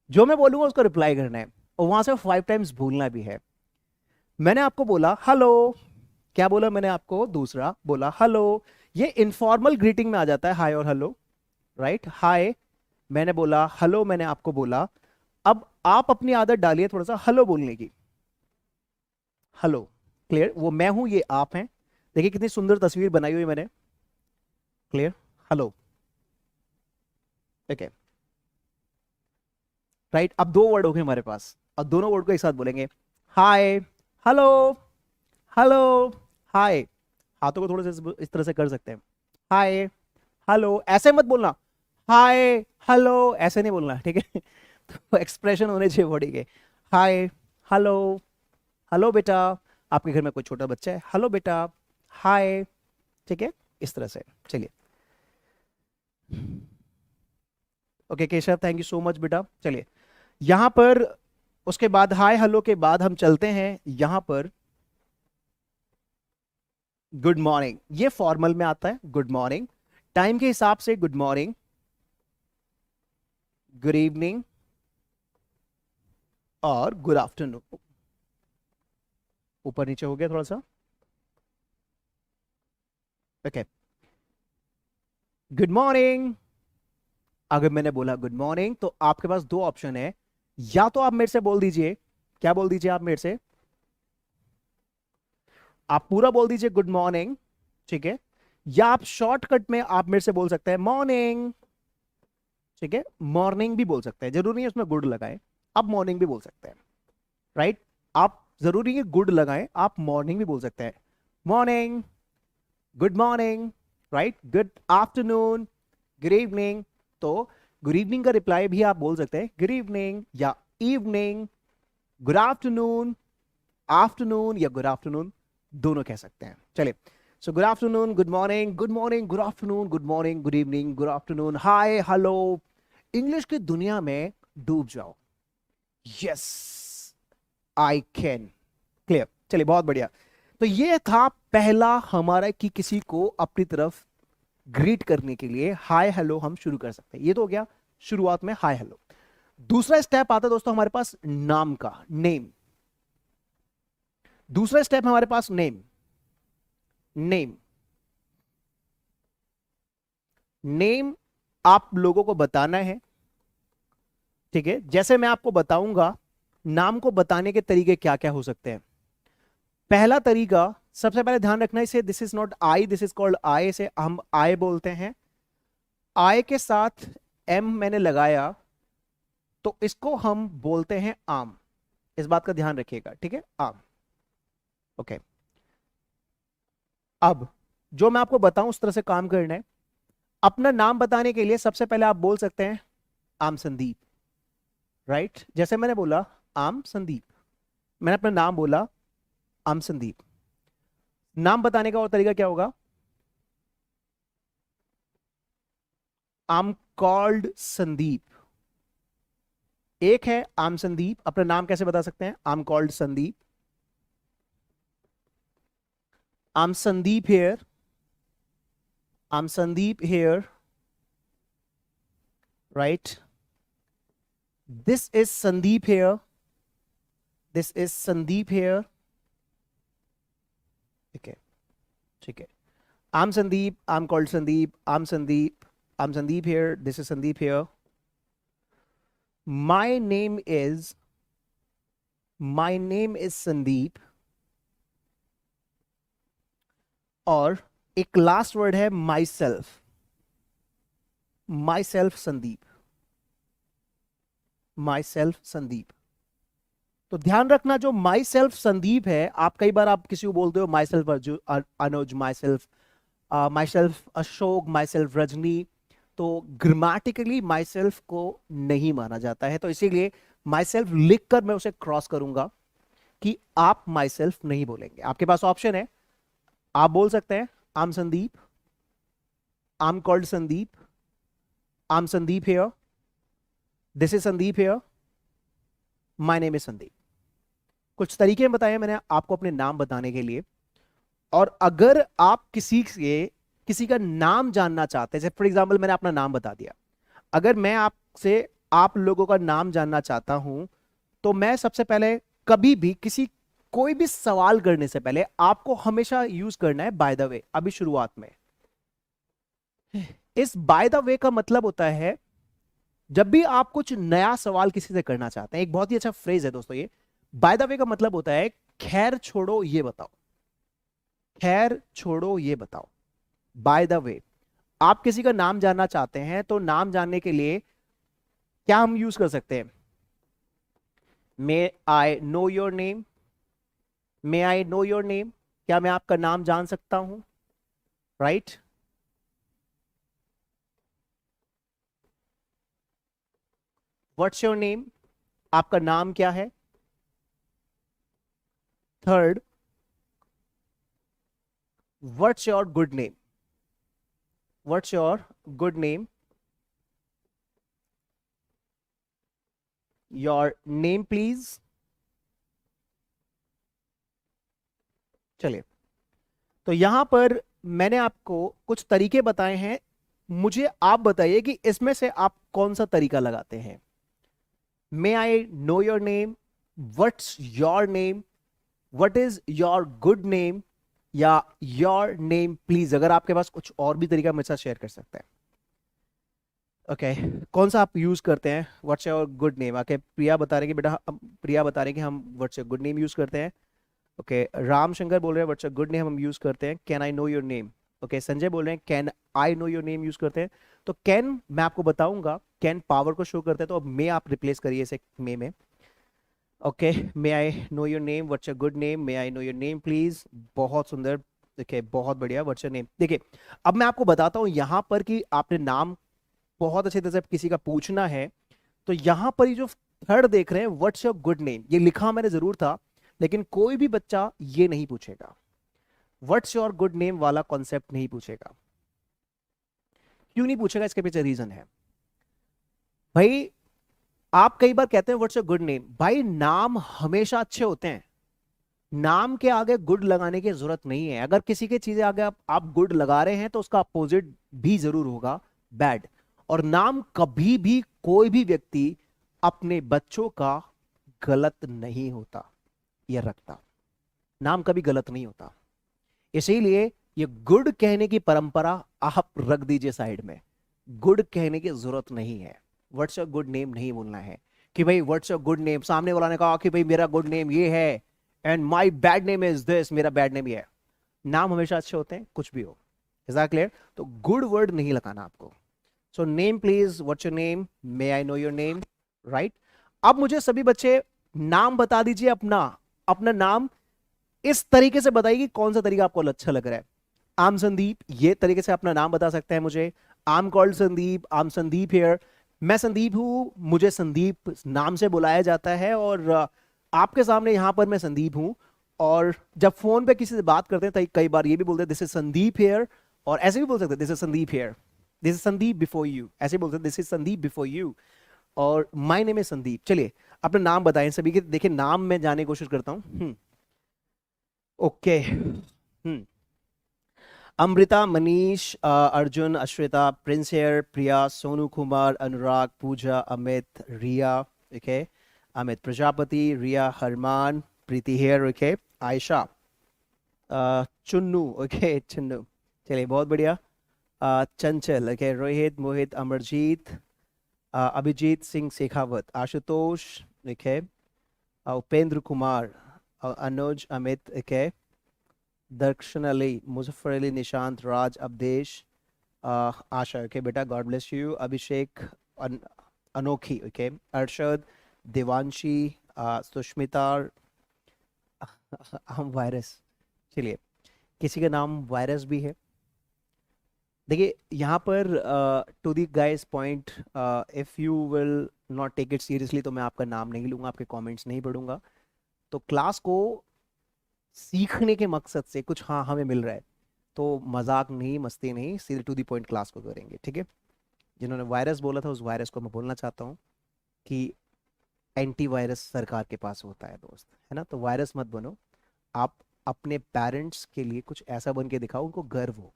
जो मैं बोलूंगा उसको रिप्लाई करना है, और वहां से 5 टाइम्स भूलना भी है। मैंने आपको बोला हेलो। क्या बोला मैंने आपको? दूसरा बोला हेलो। ये इनफॉर्मल ग्रीटिंग में आ जाता है हाय और हेलो, राइट। हाय मैंने बोला, हेलो मैंने आपको बोला। अब आप अपनी आदत डालिए थोड़ा सा हेलो बोलने की। हेलो। क्लियर। वो मैं हूं, ये आप हैं। देखिए कितनी सुंदर तस्वीर बनाई हुई मैंने। क्लियर। हेलो। Okay, right. अब 2 वर्ड हो गए हमारे पास, और दोनों वर्ड को एक साथ बोलेंगे। हाय, हेलो, हेलो, हाय। हाथों को थोड़े से इस तरह से कर सकते हैं। हाय, हेलो, ऐसे मत बोलना। हाय, हेलो, ऐसे नहीं बोलना, ठीक है। तो एक्सप्रेशन होने चाहिए बॉडी के। हाय, हेलो, हेलो बेटा। आपके घर में कोई छोटा बच्चा है, हेलो बेटा, हाय, ठीक है, इस तरह से। चलिए, okay Keshav, thank you so much बेटा। चलिए, यहां पर उसके बाद हाय हेलो के बाद हम चलते हैं यहां पर गुड मॉर्निंग। ये फॉर्मल में आता है गुड मॉर्निंग। टाइम के हिसाब से गुड मॉर्निंग, गुड इवनिंग और गुड आफ्टरनून। ऊपर नीचे हो गया थोड़ा सा, ओके। Good morning. अगर मैंने बोला गुड मॉर्निंग, तो आपके पास 2 ऑप्शन है। या तो आप मेरे से बोल दीजिए, क्या बोल दीजिए आप मेरे से, आप पूरा बोल दीजिए गुड मॉर्निंग, ठीक है। या आप शॉर्टकट में आप मेरे से बोल सकते हैं मॉर्निंग, ठीक है। मॉर्निंग भी बोल सकते हैं, जरूरी नहीं है उसमें गुड लगाए। आप मॉर्निंग भी बोल सकते हैं, राइट। आप जरूरी है गुड लगाएं, आप मॉर्निंग भी बोल सकते हैं। Morning, good morning, right. Good afternoon, good evening. तो गुड इवनिंग का रिप्लाई भी आप बोल सकते हैं गुड इवनिंग या इवनिंग। गुड आफ्टरनून, आफ्टरनून या गुड आफ्टरनून, दोनों कह सकते हैं। चलिए, so good afternoon, good morning, good morning, good afternoon, good morning, good evening, good afternoon, hi, hello. English की दुनिया में डूब जाओ। Yes, I can. क्लियर। चलिए, बहुत बढ़िया। तो ये था पहला हमारा कि किसी को अपनी तरफ ग्रीट करने के लिए हाय हेलो हम शुरू कर सकते हैं। ये तो हो गया शुरुआत में हाय हेलो। दूसरा स्टेप आता है दोस्तों हमारे पास नाम का, नेम। दूसरा स्टेप हमारे पास नेम। नेम, नेम आप लोगों को बताना है, ठीक है। जैसे मैं आपको बताऊंगा नाम को बताने के तरीके क्या क्या हो सकते हैं। पहला तरीका, सबसे पहले ध्यान रखना इसे, this is not I, this is called I. से हम आई बोलते हैं। आई के साथ एम मैंने लगाया, तो इसको हम बोलते हैं आम। इस बात का ध्यान रखिएगा, ठीक है, आम। ओके। अब जो मैं आपको बताऊं उस तरह से काम करना है। अपना नाम बताने के लिए सबसे पहले आप बोल सकते हैं आम संदीप, राइट। जैसे मैंने बोला आम संदीप। मैंने अपना नाम बोला, आम संदीप। नाम बताने का और तरीका क्या होगा? आम कॉल्ड संदीप। एक है आम संदीप, अपना नाम कैसे बता सकते हैं? आम called Sandeep. I'm Sandeep here, I'm Sandeep here, right? This is Sandeep here, this is Sandeep here. ठीक है, ठीक है। आम संदीप, आम called Sandeep, I'm Sandeep, I'm Sandeep here, this is Sandeep here. My name is, my name is Sandeep. और एक लास्ट वर्ड है myself, myself Sandeep, myself Sandeep. तो ध्यान रखना, जो माई सेल्फ संदीप है, आप कई बार आप किसी को बोलते हो my self Anuj, my self Ashok, my self Rajni, तो ग्रामेटिकली माई सेल्फ को नहीं माना जाता है। तो इसीलिए माई सेल्फ लिखकर मैं उसे क्रॉस करूंगा कि आप माई सेल्फ नहीं बोलेंगे। आपके पास ऑप्शन है, आप बोल सकते हैं आम संदीप, आम called Sandeep, I'm Sandeep here, this is Sandeep here, my name is Sandeep. कुछ तरीके बताए मैंने आपको अपने नाम बताने के लिए। और अगर आप किसी का नाम जानना चाहते हैं, जैसे फॉर एग्जाम्पल मैंने अपना नाम बता दिया, अगर मैं आपसे आप लोगों का नाम जानना चाहता हूं, तो मैं सबसे पहले कभी भी कोई भी सवाल करने से पहले आपको हमेशा यूज करना है बाय द वे। अभी शुरुआत में इस बाय द वे का मतलब होता है, जब भी आप कुछ नया सवाल किसी से करना चाहते हैं, एक बहुत ही अच्छा फ्रेज है दोस्तों ये, बाय द वे का मतलब होता है खैर छोड़ो ये बताओ, खैर छोड़ो ये बताओ। बाय द वे, आप किसी का नाम जानना चाहते हैं, तो नाम जानने के लिए क्या हम यूज कर सकते हैं? May I know your name, may I know your name, क्या मैं आपका नाम जान सकता हूं? राइट? व्हाट्स योर नेम, आपका नाम क्या है? Third, what's your good name, what's your good name, your name please. चलिए, तो यहां पर मैंने आपको कुछ तरीके बताए हैं, मुझे आप बताइए कि इसमें से आप कौन सा तरीका लगाते हैं। May I know your name, what's your name, what is your good name, या योर नेम प्लीज। अगर आपके पास कुछ और भी तरीका मेरे साथ शेयर कर सकते हैं। ओके, कौन सा आप यूज करते हैं? What's your good name. Okay, Priya बता रहे कि बेटा, प्रिया बता रहे कि हम what's your good name use करते हैं। ओके, राम शंकर बोल रहे हैं व्हाट्स योर गुड नेम हम यूज करते हैं। Can I know your name. Okay, Sanjay बोल रहे हैं can I know your name use करते हैं। तो कैन मैं आपको बताऊंगा, कैन पावर को शो करते हैं, तो अब मे आप रिप्लेस करिए इसे मे में। Okay, may I know your name, what's your good name, may I know your name please. बहुत सुंदर, देखिए बहुत बढ़िया। What's your name. देखिए, अब मैं आपको बताता हूं यहां पर कि आपने नाम बहुत अच्छे तरह से किसी का पूछना है, तो यहां पर ये जो थर्ड देख रहे हैं व्हाट्स योर गुड नेम, ये लिखा मैंने जरूर था, लेकिन कोई भी बच्चा ये नहीं पूछेगा, व्हाट्स योर गुड नेम वाला कॉन्सेप्ट नहीं पूछेगा। क्यों नहीं पूछेगा? इसके पीछे रीजन है भाई। आप कई बार कहते हैं व्हाट्स योर गुड नेम, भाई नाम हमेशा अच्छे होते हैं, नाम के आगे गुड लगाने की जरूरत नहीं है। अगर किसी के चीजें आगे आप गुड लगा रहे हैं, तो उसका अपोजिट भी जरूर होगा, बैड। और नाम कभी भी कोई भी व्यक्ति अपने बच्चों का गलत नहीं होता, यह रखता, नाम कभी गलत नहीं होता। इसीलिए ये गुड कहने की परंपरा आप रख दीजिए साइड में, गुड कहने की जरूरत नहीं है। व्हाट्स योर गुड नेम नहीं बोलना है कि भाई व्हाट्स योर गुड नेम, सामने वाला ने कहा कि भाई मेरा गुड नेम ये है and my bad name is this, मेरा बैड नेम ये है। नाम हमेशा अच्छे होते हैं, कुछ भी हो। Is that clear? तो गुड वर्ड नहीं लगाना आपको। So name please, what's your name, may I know your name, right? अब मुझे सभी बच्चे नाम बता दीजिए, अपना अपना नाम इस तरीके से बताइए कि कौन सा तरीका आपको अच्छा लग रहा है। आम संदीप, ये तरीके से अपना नाम बता सकते हैं मुझे। आम called Sandeep, I'm Sandeep hair, मैं संदीप हूँ, मुझे संदीप नाम से बुलाया जाता है, और आपके सामने यहाँ पर मैं संदीप हूँ। और जब फोन पे किसी से बात करते हैं तो कई बार ये भी बोलते हैं दिस इज संदीप हियर, और ऐसे भी बोल सकते हैं this is Sandeep here, this is Sandeep before you, ऐसे बोलते हैं this is Sandeep before you, और माय नेम इज संदीप। चलिए अपना नाम बताएं सभी के, देखिए नाम मैं जानने की कोशिश करता हूँ। Okay. Amrita, Manish, Arjun, Ashweta, Prince here, Priya, Sonu Kumar, Anurag, Pooja, Amit, Riya, okay, Amit Prajapati, Riya, Harman, Preeti here, okay, Ayesha, Chunnu, okay, Chunnu, चलिए बहुत बढ़िया, Chanchal, okay, Rohit, Mohit, Amarjeet, Abhijeet Singh Shekhawat, Ashutosh, okay, Upendra Kumar, Anuj, Amit, okay, Darshan Ali, Muzaffar Ali, Nishant, Raj, Avdhesh, Asha, okay बेटा, God bless you, Abhishek, Anokhi, okay, Arshad, Devanshi, Sushmita, हम वायरस, चलिए किसी का नाम वायरस भी है। देखिए यहाँ पर to the guys point, if you will not take it seriously तो मैं आपका नाम नहीं लूंगा, आपके कमेंट्स नहीं पढ़ूंगा। तो क्लास को सीखने के मकसद से कुछ हाँ हमें मिल रहा है, तो मजाक नहीं, मस्ती नहीं, सीधे टू दी पॉइंट क्लास को करेंगे, ठीक है। जिन्होंने वायरस बोला था उस वायरस को मैं बोलना चाहता हूँ कि एंटीवायरस सरकार के पास होता है दोस्त, है ना। तो वायरस मत बनो, आप अपने पेरेंट्स के लिए कुछ ऐसा बन के दिखाओ उनको गर्व हो,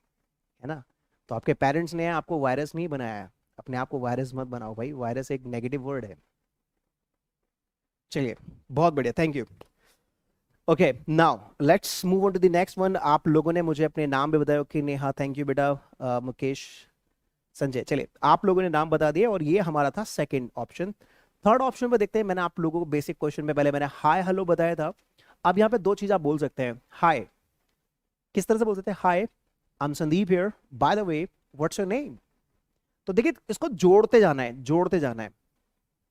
है ना। तो आपके पेरेंट्स ने आपको वायरस नहीं बनाया है, अपने आप को वायरस मत बनाओ भाई, वायरस एक नेगेटिव वर्ड है। चलिए बहुत बढ़िया, thank you. Okay now let's move on to the next one. आप लोगों ने मुझे अपने नाम भी बताया कि नेहा, थैंक यू बेटा, मुकेश, संजय, चलिए आप लोगों ने नाम बता दिए, और ये हमारा था सेकंड ऑप्शन। थर्ड ऑप्शन पे देखते हैं। मैंने आप लोगों को बेसिक क्वेश्चन में पहले मैंने हाय हेलो बताया था। अब यहाँ पे दो चीज आप बोल सकते हैं। हाय किस तरह से बोल सकते हैं? Hi, I am Sandeep here, by the way what's your name. तो देखिए इसको जोड़ते जाना है, जोड़ते जाना है।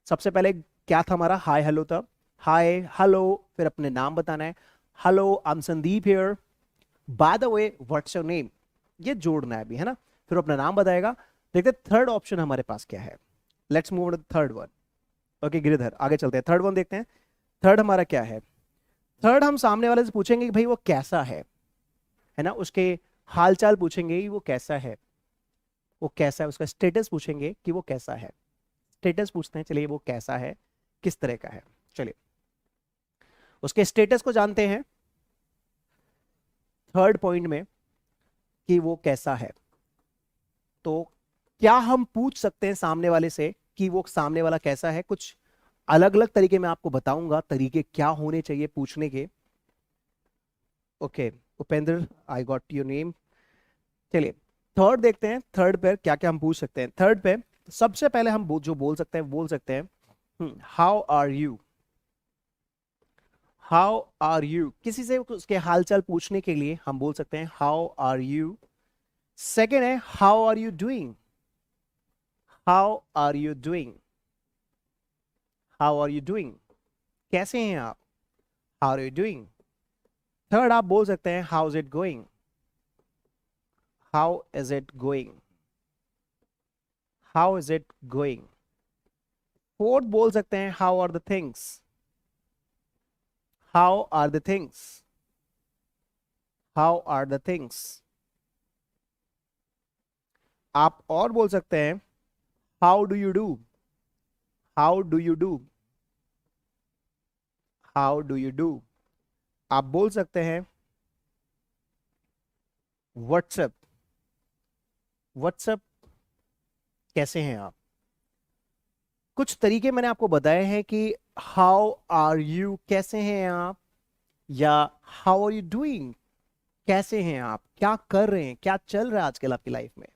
सबसे पहले क्या था हमारा? हाय हेलो था, हाय हेलो, फिर अपने नाम बताना है, hello I am Sandeep here, by the way what's your name, ये जोड़ना है अभी, है ना। फिर अपना नाम बताएगा। देखते थर्ड ऑप्शन हमारे पास क्या है। Let's move to third one. Okay Giridhar, आगे चलते हैं, थर्ड वन देखते हैं। थर्ड हमारा क्या है? थर्ड हम सामने वाले से पूछेंगे कि भाई वो कैसा है ना, उसके हालचाल पूछेंगे कि वो कैसा है, वो कैसा है, उसका स्टेटस पूछेंगे कि वो कैसा है। स्टेटस पूछते हैं, चलिए वो कैसा है, किस तरह का है। चलिए उसके स्टेटस को जानते हैं थर्ड पॉइंट में कि वो कैसा है। तो क्या हम पूछ सकते हैं सामने वाले से कि वो सामने वाला कैसा है? कुछ अलग अलग तरीके मैं आपको बताऊंगा, तरीके क्या होने चाहिए पूछने के। Okay Upendra, I got your name. चलिए थर्ड देखते हैं, थर्ड पे क्या क्या हम पूछ सकते हैं। थर्ड पे सबसे पहले हम जो बोल सकते हैं, बोल सकते हैं how are you. How are you, किसी से उसके हालचाल पूछने के लिए हम बोल सकते हैं हाउ आर यू। सेकेंड है how are you doing. How are you doing, how are you doing, कैसे हैं आप, how are you doing. Third आप बोल सकते हैं how is it going. How is it going, how is it going. Fourth बोल सकते हैं how are the things. How are the things, how are the things. आप और बोल सकते हैं how do you do. How do you do, how do you do. आप बोल सकते हैं व्हाट्सएप। व्हाट्सएप, कैसे हैं आप। कुछ तरीके मैंने आपको बताए हैं कि हाउ आर यू, कैसे हैं आप, या हाउ आर यू डूइंग, कैसे हैं आप, क्या कर रहे हैं, क्या चल रहा है आजकल आपकी लाइफ में।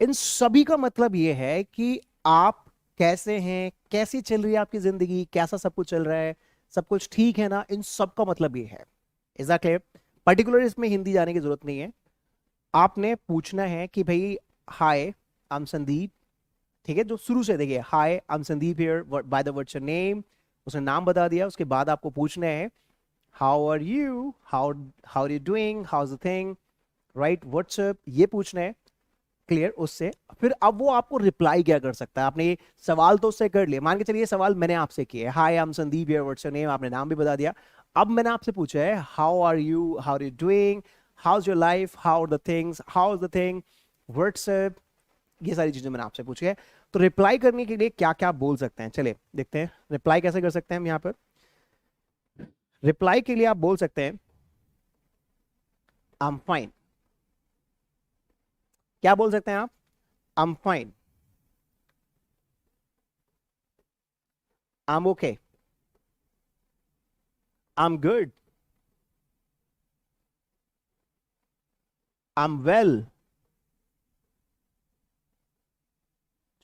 इन सभी का मतलब यह है कि आप कैसे हैं, कैसी चल रही है आपकी जिंदगी, कैसा सब कुछ चल रहा है, सब कुछ ठीक है ना। इन सब का मतलब ये है। Is that clear? पर्टिकुलर इसमें हिंदी जाने की जरूरत नहीं है। आपने पूछना है कि भाई हाय आई एम संदीप, ठीक है, जो शुरू से देखिए hi I am Sandeep here, by the what's your name, उसने नाम बता दिया। उसके बाद आपको पूछना है how are you, how how are you doing, how is the thing, right, WhatsApp, ये पूछना है। क्लियर, उससे फिर अब वो आपको रिप्लाई क्या कर सकता है। आपने ये सवाल तो उससे कर लिया, मान के चलिए ये सवाल मैंने आपसे किया है, hi I am Sandeep here, what's your name, आपने नाम भी बता दिया। अब मैंने आपसे पूछा है how are you doing, how is your life, how are the things, how is the thing, what's up, ये सारी चीजें मैंने आपसे पूछी है। तो रिप्लाई करने के लिए क्या क्या बोल सकते हैं, चलिए देखते हैं रिप्लाई कैसे कर सकते हैं हम यहाँ पर। रिप्लाई के लिए आप बोल सकते हैं आई एम फाइन। क्या बोल सकते हैं आप, I am fine, I am okay, I am good, I am well.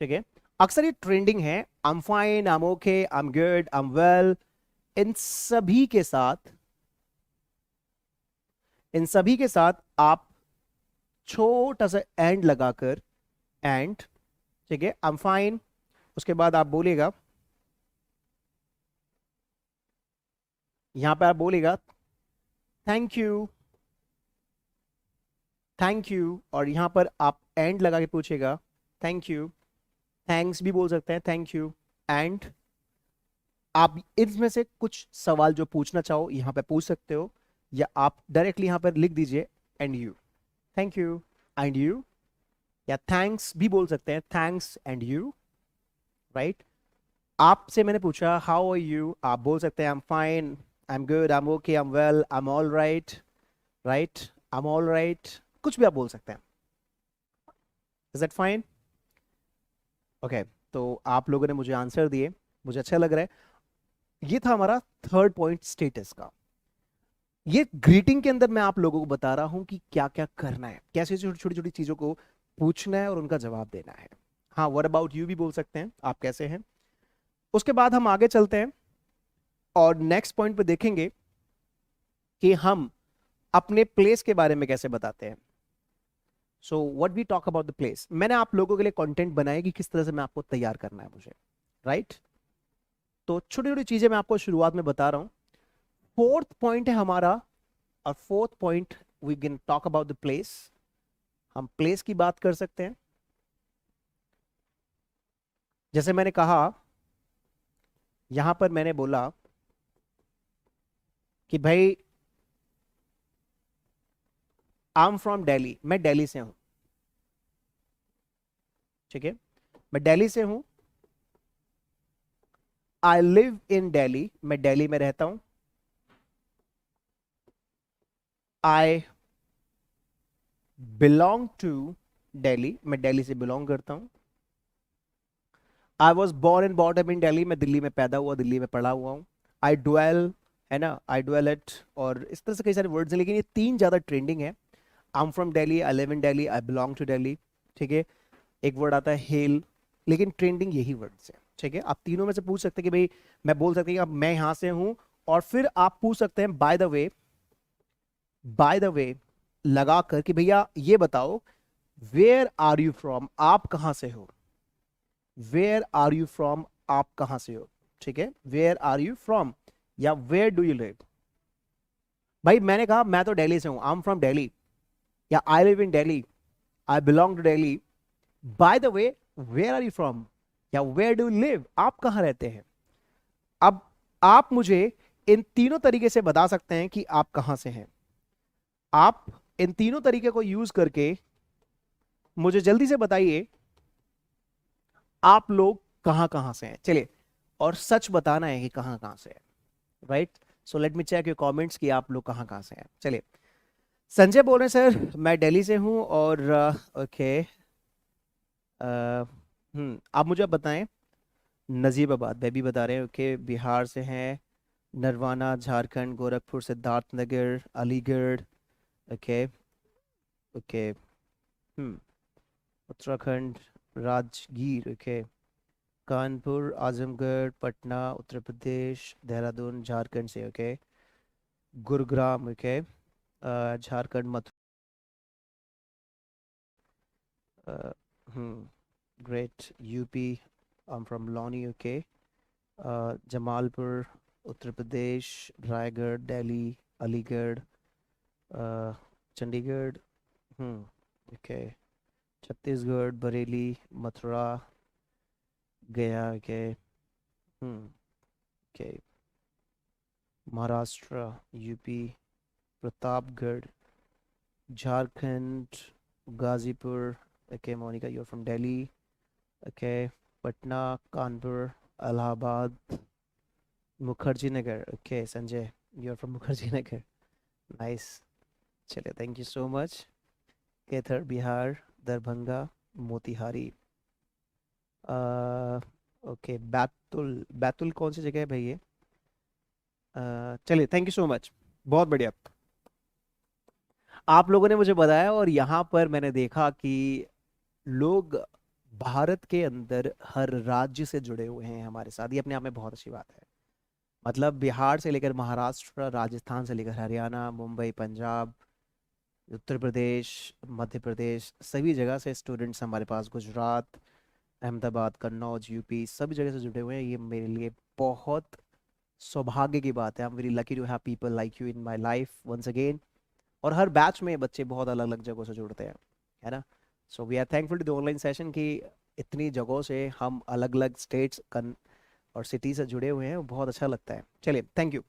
ठीक है, अक्सर ये ट्रेंडिंग है, I am fine, I am okay, I am good, I am well. इन सभी के साथ, इन सभी के साथ आप छोटा सा एंड लगाकर, एंड, ठीक है, आई एम फाइन, उसके बाद आप बोलेगा, यहां पे आप बोलेगा थैंक यू, थैंक यू, और यहां पर आप एंड लगा के पूछेगा थैंक यू, थैंक्स भी बोल सकते हैं, थैंक यू एंड। आप इनमें से कुछ सवाल जो पूछना चाहो यहां पे पूछ सकते हो, या आप डायरेक्टली यहां पर लिख दीजिए and you, thank you and you, या थैंक्स भी बोल सकते हैं, थैंक्स एंड यू, राइट। आपसे मैंने पूछा हाउ आर यू, आप बोल सकते हैं आई am fine, I am good, I am okay, I am well, I am all right, right, I am all right, कुछ भी आप बोल सकते हैं। Is that fine? ओके, तो आप लोगों ने मुझे आंसर दिए, मुझे अच्छा लग रहा है। ये था हमारा थर्ड पॉइंट स्टेटस का। ये ग्रीटिंग के अंदर मैं आप लोगों को बता रहा हूं कि क्या क्या करना है, कैसे छोटी छोटी छोटी चीजों को पूछना है और उनका जवाब देना है। हाँ, व्हाट अबाउट यू भी बोल सकते हैं, आप कैसे हैं। उसके बाद हम आगे चलते हैं और नेक्स्ट पॉइंट पे देखेंगे कि हम अपने प्लेस के बारे में कैसे बताते हैं। So what we talk about the place, मैंने आप लोगों के लिए कंटेंट बनाया कि किस तरह से मैं आपको तैयार करना है मुझे, राइट। तो छोटी छोटी चीजें मैं आपको शुरुआत में बता रहा हूं। फोर्थ पॉइंट है हमारा, और fourth point we can talk about the place. हम प्लेस की बात कर सकते हैं। जैसे मैंने कहा, यहां पर मैंने बोला कि भाई आई एम फ्रॉम दिल्ली, मैं दिल्ली से हूं, ठीक है, मैं दिल्ली से हूं। आई लिव इन दिल्ली, मैं दिल्ली में रहता हूं। आई बिलोंग टू दिल्ली, मैं दिल्ली से बिलोंग करता हूं। I was born and brought up in Delhi, मैं दिल्ली में पैदा हुआ, दिल्ली में पढ़ा हुआ हूँ। आई डुएल, है ना, आई डुएल एट, और इस तरह से कई सारे वर्ड्स हैं, लेकिन ये तीन ज्यादा ट्रेंडिंग है। I am from Delhi, I live in Delhi, I belong to Delhi, ठीक है। एक वर्ड आता है हेल, लेकिन ट्रेंडिंग यही वर्ड्स है, ठीक है। आप तीनों में से पूछ सकते हैं कि भाई, मैं बोल सकते हैं कि अब मैं यहां से हूं, और फिर आप पूछ सकते हैं bye the way, bye the वे लगा कर कि भैया ये बताओ वेयर आर यू फ्रॉम, आप कहां से हो। वेयर आर यू फ्रॉम, आप कहां से हो, ठीक है, वेयर आर यू फ्रॉम, या वेयर डू यू लिव। भाई मैंने कहा मैं तो दिल्ली से हूं, आई एम फ्रॉम दिल्ली, या I live in Delhi, I belong to Delhi. By the way, where are you from, या वेयर डू यू लिव, आप कहां रहते हैं। अब आप मुझे इन तीनों तरीके से बता सकते हैं कि आप कहां से हैं। आप इन तीनों तरीके को यूज करके मुझे जल्दी से बताइए आप लोग कहां कहां से हैं, चलिए, और सच बताना है कि कहां कहां से है, right. So let me check your comments कि आप लोग कहां कहां से हैं। चलिए, संजय बोल रहे हैं सर मैं दिल्ली से हूं, और ओके, आप मुझे बताएं। नजीबाबाद बेबी बता रहे हैं, ओके, बिहार से हैं। Narwana Jharkhand, Gorakhpur, Siddharthnagar, Aligarh, okay, okay, Uttarakhand, Rajgir, okay, Kanpur, Azamgarh, Patna, Uttar Pradesh, Dehradun, Jharkhand से, okay, Gurugram, okay, Jharkhand, Mathura, great, UP, I am from Loni, okay, Jamalpur, Uttar Pradesh, Raigarh, Delhi, Aligarh, Chandigarh, okay, Chhattisgarh, Bareilly, Mathura, Gaya के, के, Maharashtra, UP, Pratapgarh, Jharkhand, Ghazipur, okay Monika you are from Delhi, okay, Patna, Kanpur, Allahabad, Mukherjee Nagar, okay Sanjay you are from Mukherjee Nagar, nice, चलिए थैंक यू सो मच। केथर, बिहार, दरभंगा, मोतिहारी, ओके, बैतुल, बैतुल कौन सी जगह है भाई ये? चलिए थैंक यू सो मच, बहुत बढ़िया। आप लोगों ने मुझे बताया और यहाँ पर मैंने देखा कि लोग भारत के अंदर हर राज्य से जुड़े हुए हैं हमारे साथ, ये अपने आप में बहुत अच्छी बात है। मतलब बिहार से लेकर महाराष्ट्र, राजस्थान से लेकर हरियाणा, मुंबई, पंजाब, उत्तर प्रदेश, मध्य प्रदेश, सभी जगह से स्टूडेंट्स हमारे पास, गुजरात, अहमदाबाद, कन्नौज, यूपी, सभी जगह से जुड़े हुए हैं। ये मेरे लिए बहुत सौभाग्य की बात है। I am very lucky to have people like you in my life once again. और हर बैच में बच्चे बहुत अलग अलग जगहों से जुड़ते हैं, है ना। So we are thankful to the online session कि इतनी जगहों से हम अलग अलग स्टेट्स और सिटी से जुड़े हुए हैं, वो बहुत अच्छा लगता है। चलिए थैंक यू।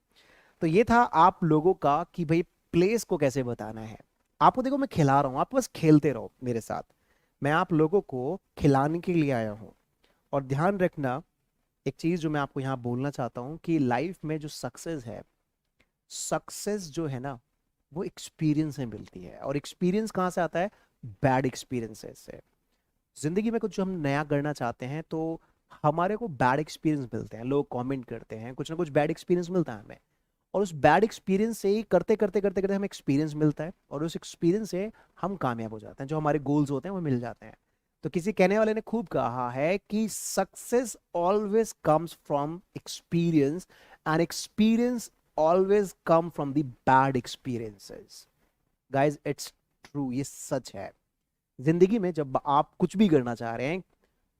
तो ये था आप लोगों का कि भाई प्लेस को कैसे बताना है। आपको देखो मैं खिला रहा हूँ, आप बस खेलते रहो मेरे साथ। मैं आप लोगों को खिलाने के लिए आया हूँ। और ध्यान रखना, एक चीज जो मैं आपको यहाँ बोलना चाहता हूँ कि लाइफ में जो सक्सेस है, सक्सेस जो है ना, वो एक्सपीरियंस से मिलती है। और एक्सपीरियंस कहाँ से आता है? बैड एक्सपीरियंसेस से। जिंदगी में कुछ जो हम नया करना चाहते हैं तो हमारे को बैड एक्सपीरियंस मिलते हैं, लोग कमेंट करते हैं, कुछ ना कुछ बैड एक्सपीरियंस मिलता है हमें। और उस बैड एक्सपीरियंस से ही करते करते करते करते हमें एक्सपीरियंस मिलता है, और उस एक्सपीरियंस से हम कामयाब हो जाते हैं, जो हमारे गोल्स होते हैं वो मिल जाते हैं। तो किसी कहने वाले ने खूब कहा है कि success always comes from experience, and experience always come from the bad experiences. Guys it's true, ये सच है। जिंदगी में जब आप कुछ भी करना चाह रहे हैं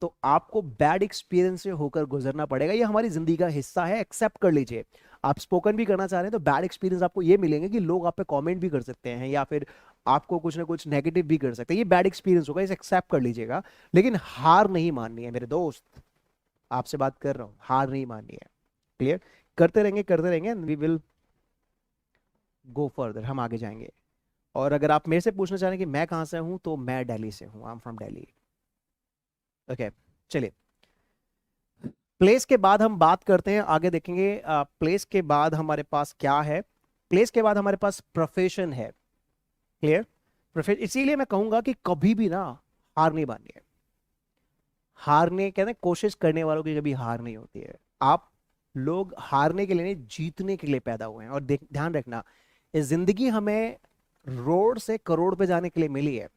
तो आपको बैड एक्सपीरियंस से होकर गुजरना पड़ेगा, ये हमारी जिंदगी का हिस्सा है, एक्सेप्ट कर लीजिए। आप स्पोकन भी करना चाह रहे हैं तो बैड एक्सपीरियंस आपको ये मिलेंगे कि लोग आप पे कमेंट भी कर सकते हैं, या फिर आपको कुछ ना कुछ नेगेटिव भी कर सकते हैं, ये बैड एक्सपीरियंस होगा, इसे एक्सेप्ट कर लीजिएगा। लेकिन हार नहीं माननी है मेरे दोस्त, आपसे बात कर रहा हूँ, हार नहीं माननी है। क्लियर? करते रहेंगे, वी विल गो फर्दर, हम आगे जाएंगे। और अगर आप मेरे से पूछना चाह रहे हैं कि मैं कहाँ से हूँ, तो मैं दिल्ली से हूँ, आई एम फ्रॉम दिल्ली। ओके, चलिए। प्लेस के बाद हम बात करते हैं, आगे देखेंगे। प्लेस के बाद हमारे पास क्या है? प्लेस के बाद हमारे पास प्रोफेशन है। क्लियर? प्रोफेशन, इसीलिए मैं कहूंगा कि कभी भी ना हार नहीं माननी है। हारने कहते हैं, कोशिश करने वालों की कभी हार नहीं होती है। आप लोग हारने के लिए नहीं, जीतने के लिए पैदा हुए हैं। और ध्यान रखना, इस जिंदगी हमें रोड से करोड़ पे जाने के लिए मिली है।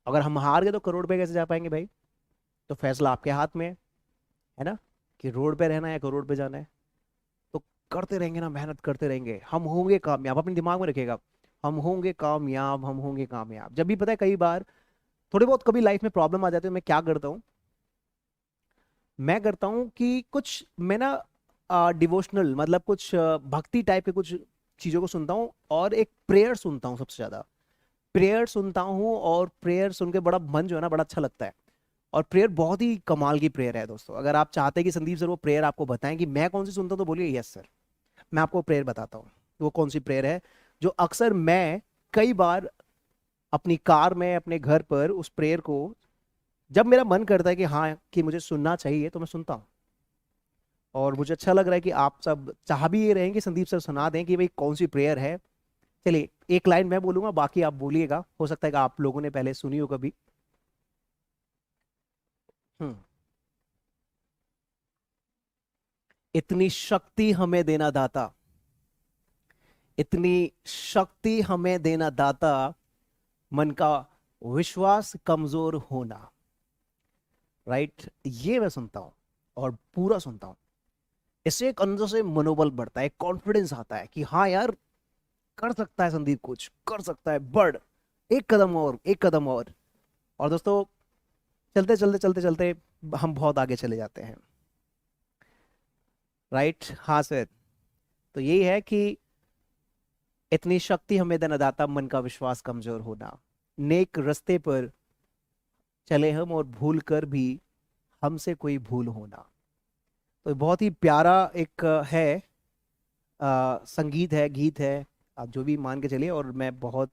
अगर हम हार गए तो करोड़ पे कैसे जा पाएंगे भाई? तो फैसला आपके हाथ में है ना, कि रोड पे रहना है या करोड़ पे जाना है। तो करते रहेंगे ना, मेहनत करते रहेंगे, हम होंगे कामयाब। अपने दिमाग में रखिएगा, हम होंगे कामयाब, हम होंगे कामयाब। जब भी पता है, कई बार थोड़ी बहुत कभी लाइफ में प्रॉब्लम आ जाती है, मैं क्या करता हूँ, मैं करता हूँ कि कुछ मैं ना डिवोशनल, मतलब कुछ भक्ति टाइप के कुछ चीजों को सुनता हूँ, और एक प्रेयर सुनता हूँ सबसे ज्यादा। प्रेयर सुनता हूँ, और प्रेयर सुन के बड़ा मन जो है ना, बड़ा अच्छा लगता है। और प्रेयर बहुत ही कमाल की प्रेयर है दोस्तों। अगर आप चाहते हैं कि संदीप सर वो प्रेयर आपको बताएं कि मैं कौन सी सुनता हूं, तो बोलिए यस सर, मैं आपको प्रेयर बताता हूँ। वो कौन सी प्रेयर है जो अक्सर मैं कई बार अपनी कार में, अपने घर पर, उस प्रेयर को जब मेरा मन करता है कि हाँ कि मुझे सुनना चाहिए, तो मैं सुनता हूँ। और मुझे अच्छा लग रहा है कि आप सब चाह भी ये रहें कि संदीप सर सुना दें कि भाई कौन सी प्रेयर है। चलिए, एक लाइन मैं बोलूंगा, बाकी आप बोलिएगा, हो सकता है कि आप लोगों ने पहले सुनी हो कभी। हम्म। इतनी शक्ति हमें देना दाता, इतनी शक्ति हमें देना दाता, मन का विश्वास कमजोर होना। राइट? ये मैं सुनता हूं, और पूरा सुनता हूं। इससे एक अंदर से मनोबल बढ़ता है, कॉन्फिडेंस आता है कि हाँ यार, कर सकता है संदीप, कुछ कर सकता है, बढ़, एक कदम और, एक कदम और दोस्तों, चलते चलते चलते चलते हम बहुत आगे चले जाते हैं। राइट? हाँ सर। तो यही है कि इतनी शक्ति हमें देना दाता, मन का विश्वास कमजोर होना, नेक रस्ते पर चले हम और भूल कर भी हमसे कोई भूल होना। तो बहुत ही प्यारा एक है, संगीत है, गीत है, आप जो भी मान के चलिए, और मैं बहुत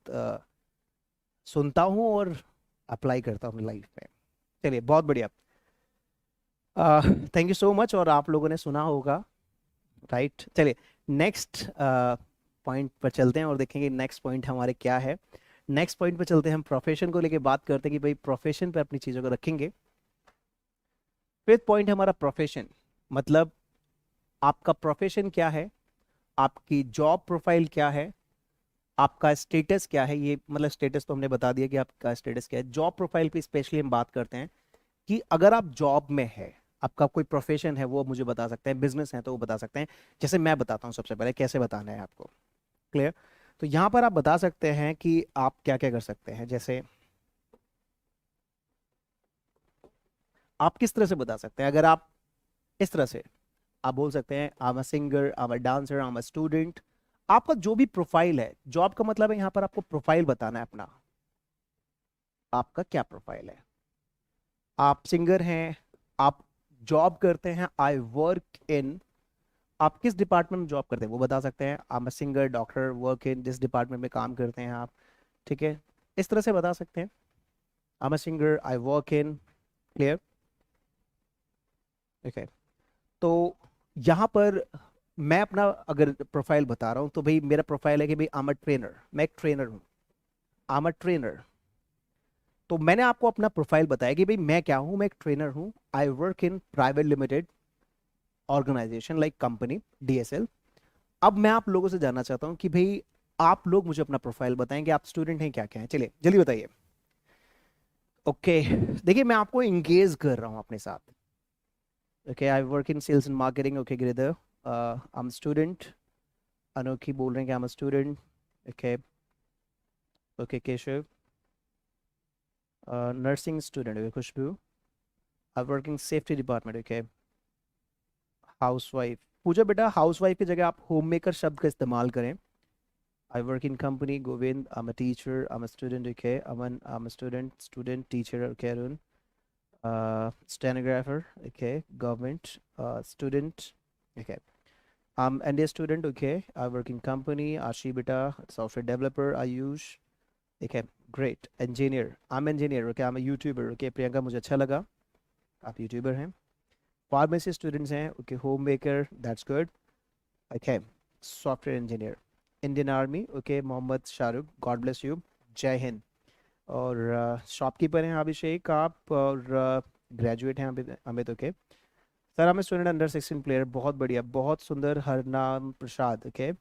सुनता हूँ और अप्लाई करता हूँ अपनी लाइफ में। चलिए, बहुत बढ़िया। थैंक यू सो मच, और आप लोगों ने सुना होगा, राइट। चलिए, नेक्स्ट पॉइंट पर चलते हैं और देखेंगे नेक्स्ट पॉइंट हमारे क्या है। नेक्स्ट पॉइंट पर चलते हैं, हम प्रोफेशन को लेके बात करते हैं कि भाई प्रोफेशन पे अपनी चीज़ों को रखेंगे। फिफ्थ पॉइंट हमारा प्रोफेशन, मतलब आपका प्रोफेशन क्या है, आपकी जॉब प्रोफाइल क्या है, आपका स्टेटस क्या है। ये मतलब स्टेटस तो हमने बता दिया कि आपका स्टेटस क्या है। जॉब प्रोफाइल पे स्पेशली हम बात करते हैं कि अगर आप जॉब में है, आपका कोई प्रोफेशन है, वो मुझे बता सकते हैं, बिजनेस है तो वो बता सकते हैं। जैसे मैं बताता हूँ सबसे पहले कैसे बताना है आपको, क्लियर। तो यहाँ पर आप बता सकते हैं कि आप क्या क्या कर सकते हैं। जैसे आप किस तरह से बता सकते हैं, अगर आप इस तरह से आप बोल सकते हैं I am a singer, I am a dancer, I am a student. आपका जो भी प्रोफाइल है, जॉब का मतलब है यहाँ पर आपको प्रोफाइल बताना है अपना, आपका क्या प्रोफाइल है। आप सिंगर हैं, आप जॉब करते हैं, आई वर्क इन, आप किस डिपार्टमेंट में जॉब करते हैं वो बता सकते हैं। I am a singer, doctor, work in, जिस डिपार्टमेंट में काम करते हैं आप, ठीक है, इस तरह से बता सकते हैं। I am a singer, I work in, clear, okay. तो यहाँ पर मैं अपना अगर प्रोफाइल बता रहा हूँ तो भाई मेरा प्रोफाइल है कि भाई आई एम अ ट्रेनर, मैं एक ट्रेनर हूँ, आई एम अ ट्रेनर। तो मैंने आपको अपना प्रोफाइल बताया कि भाई मैं क्या हूँ, मैं एक ट्रेनर हूँ, I work in private limited organisation like company DSL. अब मैं आप लोगों से जानना चाहता हूँ कि भाई आप लोग मुझे अपना प्रोफाइल बताएं कि आप स्टूडेंट हैं क्या क्या हैं, चलिए जल्दी बताइए। ओके, देखिए मैं आपको इंगेज कर रहा हूँ अपने साथ। Okay, I work in sales and marketing, okay Giridhar, I am student. Anokhi बोल रहे हैं कि I am student, okay. Okay Keshav, nursing student, okay Khushboo, I working safety department, okay. Housewife, Pooja बेटा हाउसवाइफ की जगह आप होम मेकर शब्द का इस्तेमाल करें। I work in company, Govind. I'm a teacher. I'm a student. Okay, I'm a student, teacher. Okay, Arun. Stenographer. Okay, government. Student. Okay. I'm NDA student. Okay, I work in company. Ashi beta, software developer. Ayush. Okay, great. Engineer. I'm engineer. Okay, I'm a YouTuber. Okay, Priyanka मुझे अच्छा लगा आप YouTuber हैं। Pharmacy students हैं। Okay, homemaker. That's good. Okay, software engineer, Indian Army, okay Mohammad Shahrukh, God bless you, Jai Hind. और shopkeeper हैं अभिषेक आप, और ग्रेजुएट हैं अमित, अमित, ओके। सर हम स्टूडेंट अंडर 16 प्लेयर, बहुत बढ़िया, बहुत सुंदर। Harnam Prasad, okay.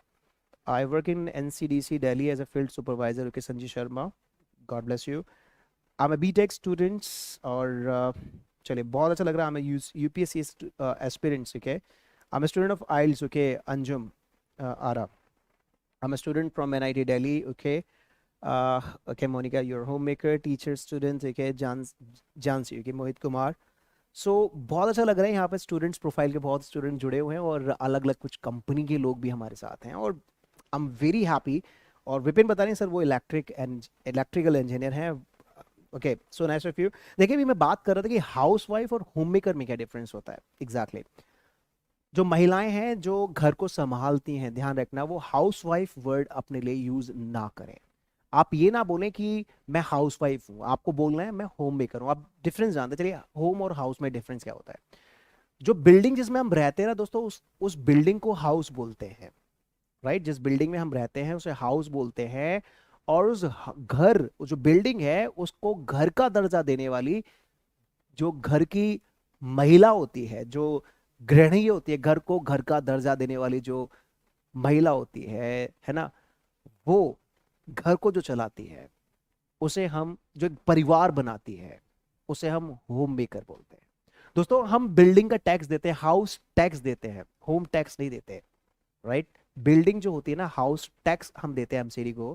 I work in NCDC Delhi as a field supervisor, okay. Sanjeev Sharma, God bless you. I am B tech students, और चलिए बहुत अच्छा लग रहा है। I am UPSC aspirants, okay. I am student of IELTS, okay. Anjum Ara, I'm a student from NIT Delhi. Okay. Okay, Monica, you're a homemaker, teacher, student. Okay, Jansi. Okay, Mohit Kumar. सो बहुत अच्छा लग रहा है यहाँ पे स्टूडेंट्स प्रोफाइल के बहुत student जुड़े हुए हैं, और अलग अलग कुछ कंपनी के लोग भी हमारे साथ हैं, और आई एम वेरी हैप्पी। और विपिन बता रहे हैं सर वो इलेक्ट्रिकल इंजीनियर हैं। Okay, so nice of you. देखिए अभी मैं बात कर रहा था कि हाउस वाइफ और होम मेकर में क्या डिफरेंस होता है एग्जैक्टली exactly. जो महिलाएं हैं जो घर को संभालती हैं, ध्यान रखना वो हाउस वाइफ वर्ड अपने लिए यूज ना करें। आप ये ना बोलें कि मैं हाउस वाइफ हूं, आपको बोलना है मैं होम मेकर हूं। आप डिफरेंस जानते चलिए, होम और हाउस में डिफरेंस क्या होता है। जो बिल्डिंग जिसमें हम रहते हैं ना दोस्तों, उस बिल्डिंग को हाउस बोलते हैं, राइट। जिस बिल्डिंग में हम रहते हैं उसे हाउस बोलते हैं। और घर, जो बिल्डिंग है उसको घर का दर्जा देने वाली जो घर की महिला होती है, जो गृहिणी होती है, घर को घर का दर्जा देने वाली जो महिला होती है ना, वो घर को जो चलाती है, उसे हम, जो एक परिवार बनाती है, उसे हम होम मेकर बोलते हैं। दोस्तों हम बिल्डिंग का टैक्स देते हैं, हाउस टैक्स देते हैं, होम टैक्स नहीं देते, राइट। बिल्डिंग जो होती है ना, हाउस टैक्स हम देते हैं एमसीडी को,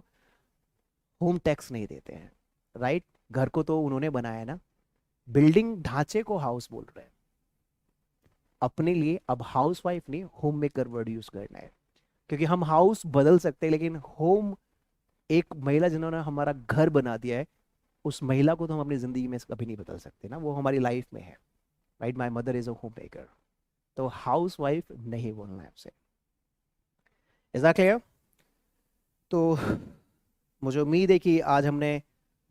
होम टैक्स नहीं देते हैं, राइट। घर को तो उन्होंने बनाया है ना, बिल्डिंग ढांचे को हाउस बोल रहे हैं। अपने लिए अब हाउस वाइफ नहीं, होम मेकर वर्ड यूज करना है, क्योंकि हम हाउस बदल सकते हैं लेकिन होम, एक महिला जिन्होंने हमारा घर बना दिया है, उस महिला को तो हम अपनी ज़िंदगी में कभी नहीं बदल सकते ना, वो हमारी लाइफ में है, right. My mother is a home maker, तो हाउस वाइफ नहीं बोलना है आपसे। Is that clear? तो मुझे उम्मीद है कि आज हमने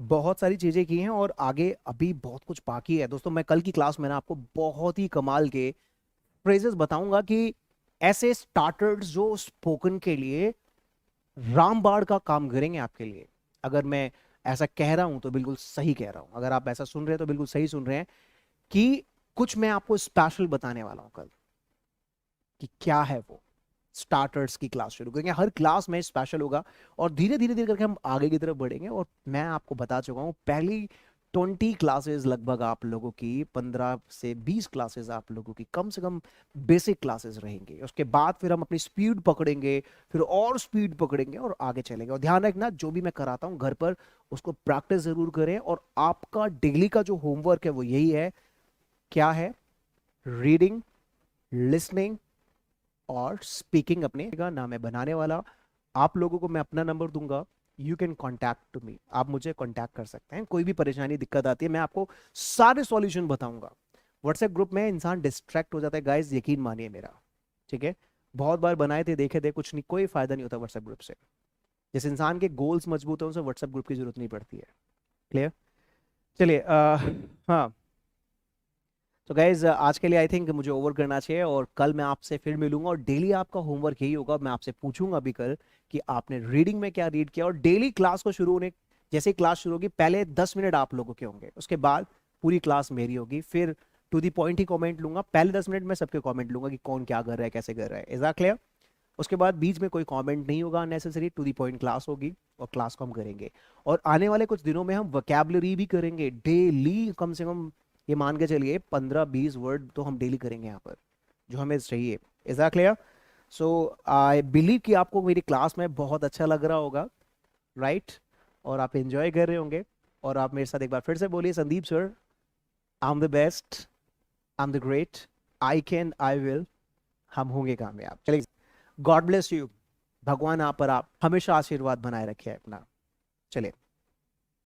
बहुत सारी चीज़ें की हैं और आगे अभी बहुत कुछ बाकी है दोस्तों। मैं कल की क्लास में ना आपको बहुत ही कमाल के फ्रेजेस बताऊंगा कि ऐसे स्टार्टर्स जो स्पोकन के लिए रामबाण का काम करेंगे आपके लिए। अगर मैं ऐसा कह रहा हूं तो बिल्कुल सही कह रहा हूं, अगर आप ऐसा सुन रहे हैं तो बिल्कुल सही सुन रहे हैं कि कुछ मैं आपको स्पेशल बताने वाला हूं कल, कि क्या है वो। स्टार्टर्स की क्लास शुरू करेंगे, हर क्लास में स्पेशल होगा और धीरे धीरे धीरे करके हम आगे की तरफ बढ़ेंगे। और मैं आपको बता चुका हूँ पहली 20 क्लासेस लगभग आप लोगों की, 15 से 20 क्लासेस आप लोगों की कम से कम बेसिक क्लासेस रहेंगी। उसके बाद फिर हम अपनी स्पीड पकड़ेंगे, फिर और स्पीड पकड़ेंगे और आगे चलेंगे। और ध्यान रखना, जो भी मैं कराता हूँ घर पर उसको प्रैक्टिस जरूर करें। और आपका डेली का जो होमवर्क है वो यही है, क्या है? रीडिंग, लिसनिंग और स्पीकिंग। अपने का नाम है बनाने वाला, आप लोगों को मैं अपना नंबर दूंगा, you can contact to me, आप मुझे कॉन्टैक्ट कर सकते हैं। कोई भी परेशानी दिक्कत आती है मैं आपको सारे सॉल्यूशन बताऊंगा। व्हाट्सएप ग्रुप में इंसान डिस्ट्रैक्ट हो जाता है गाइस, यकीन मानिए मेरा, ठीक है। बहुत बार बनाए थे, देखे थे, कुछ नहीं, कोई फायदा नहीं होता व्हाट्सएप ग्रुप से। जिस इंसान के गोल्स मजबूत है उसे व्हाट्सएप ग्रुप की जरूरत नहीं पड़ती है। क्लियर? चलिए हाँ, तो गाइज आज के लिए आई थिंक मुझे ओवर करना चाहिए और कल मैं आपसे फिर मिलूंगा। और डेली आपका होमवर्क यही होगा, मैं आपसे पूछूंगा अभी कल कि आपने रीडिंग में क्या रीड किया। और डेली क्लास को शुरू होने, जैसे ही क्लास शुरू होगी पहले 10 मिनट आप लोगों के होंगे, उसके बाद पूरी क्लास मेरी होगी। फिर टू दी पॉइंट ही कमेंट लूंगा, पहले 10 मिनट में सबके कमेंट लूंगा कि कौन क्या कर रहा है, कैसे कर रहा है। Is that clear? उसके बाद बीच में कोई कमेंट नहीं होगा unnecessary, to the point class होगी और क्लास को हम करेंगे। और आने वाले कुछ दिनों में हम वोकैबुलरी भी करेंगे डेली, कम से कम ये मान के चलिए 15-20 वर्ड तो हम डेली करेंगे यहाँ पर, जो हमें चाहिए। Is that clear? So I believe कि आपको मेरी क्लास में बहुत अच्छा लग रहा होगा, राइट और आप एंजॉय कर रहे होंगे। और आप मेरे साथ एक बार फिर से बोलिए, Sandeep sir, I am the best, I am the great, I can, I will, हम होंगे कामयाब। चलिए, गॉड ब्लेस यू। भगवान आप पर आप हमेशा आशीर्वाद बनाए रखे अपना। चलिए।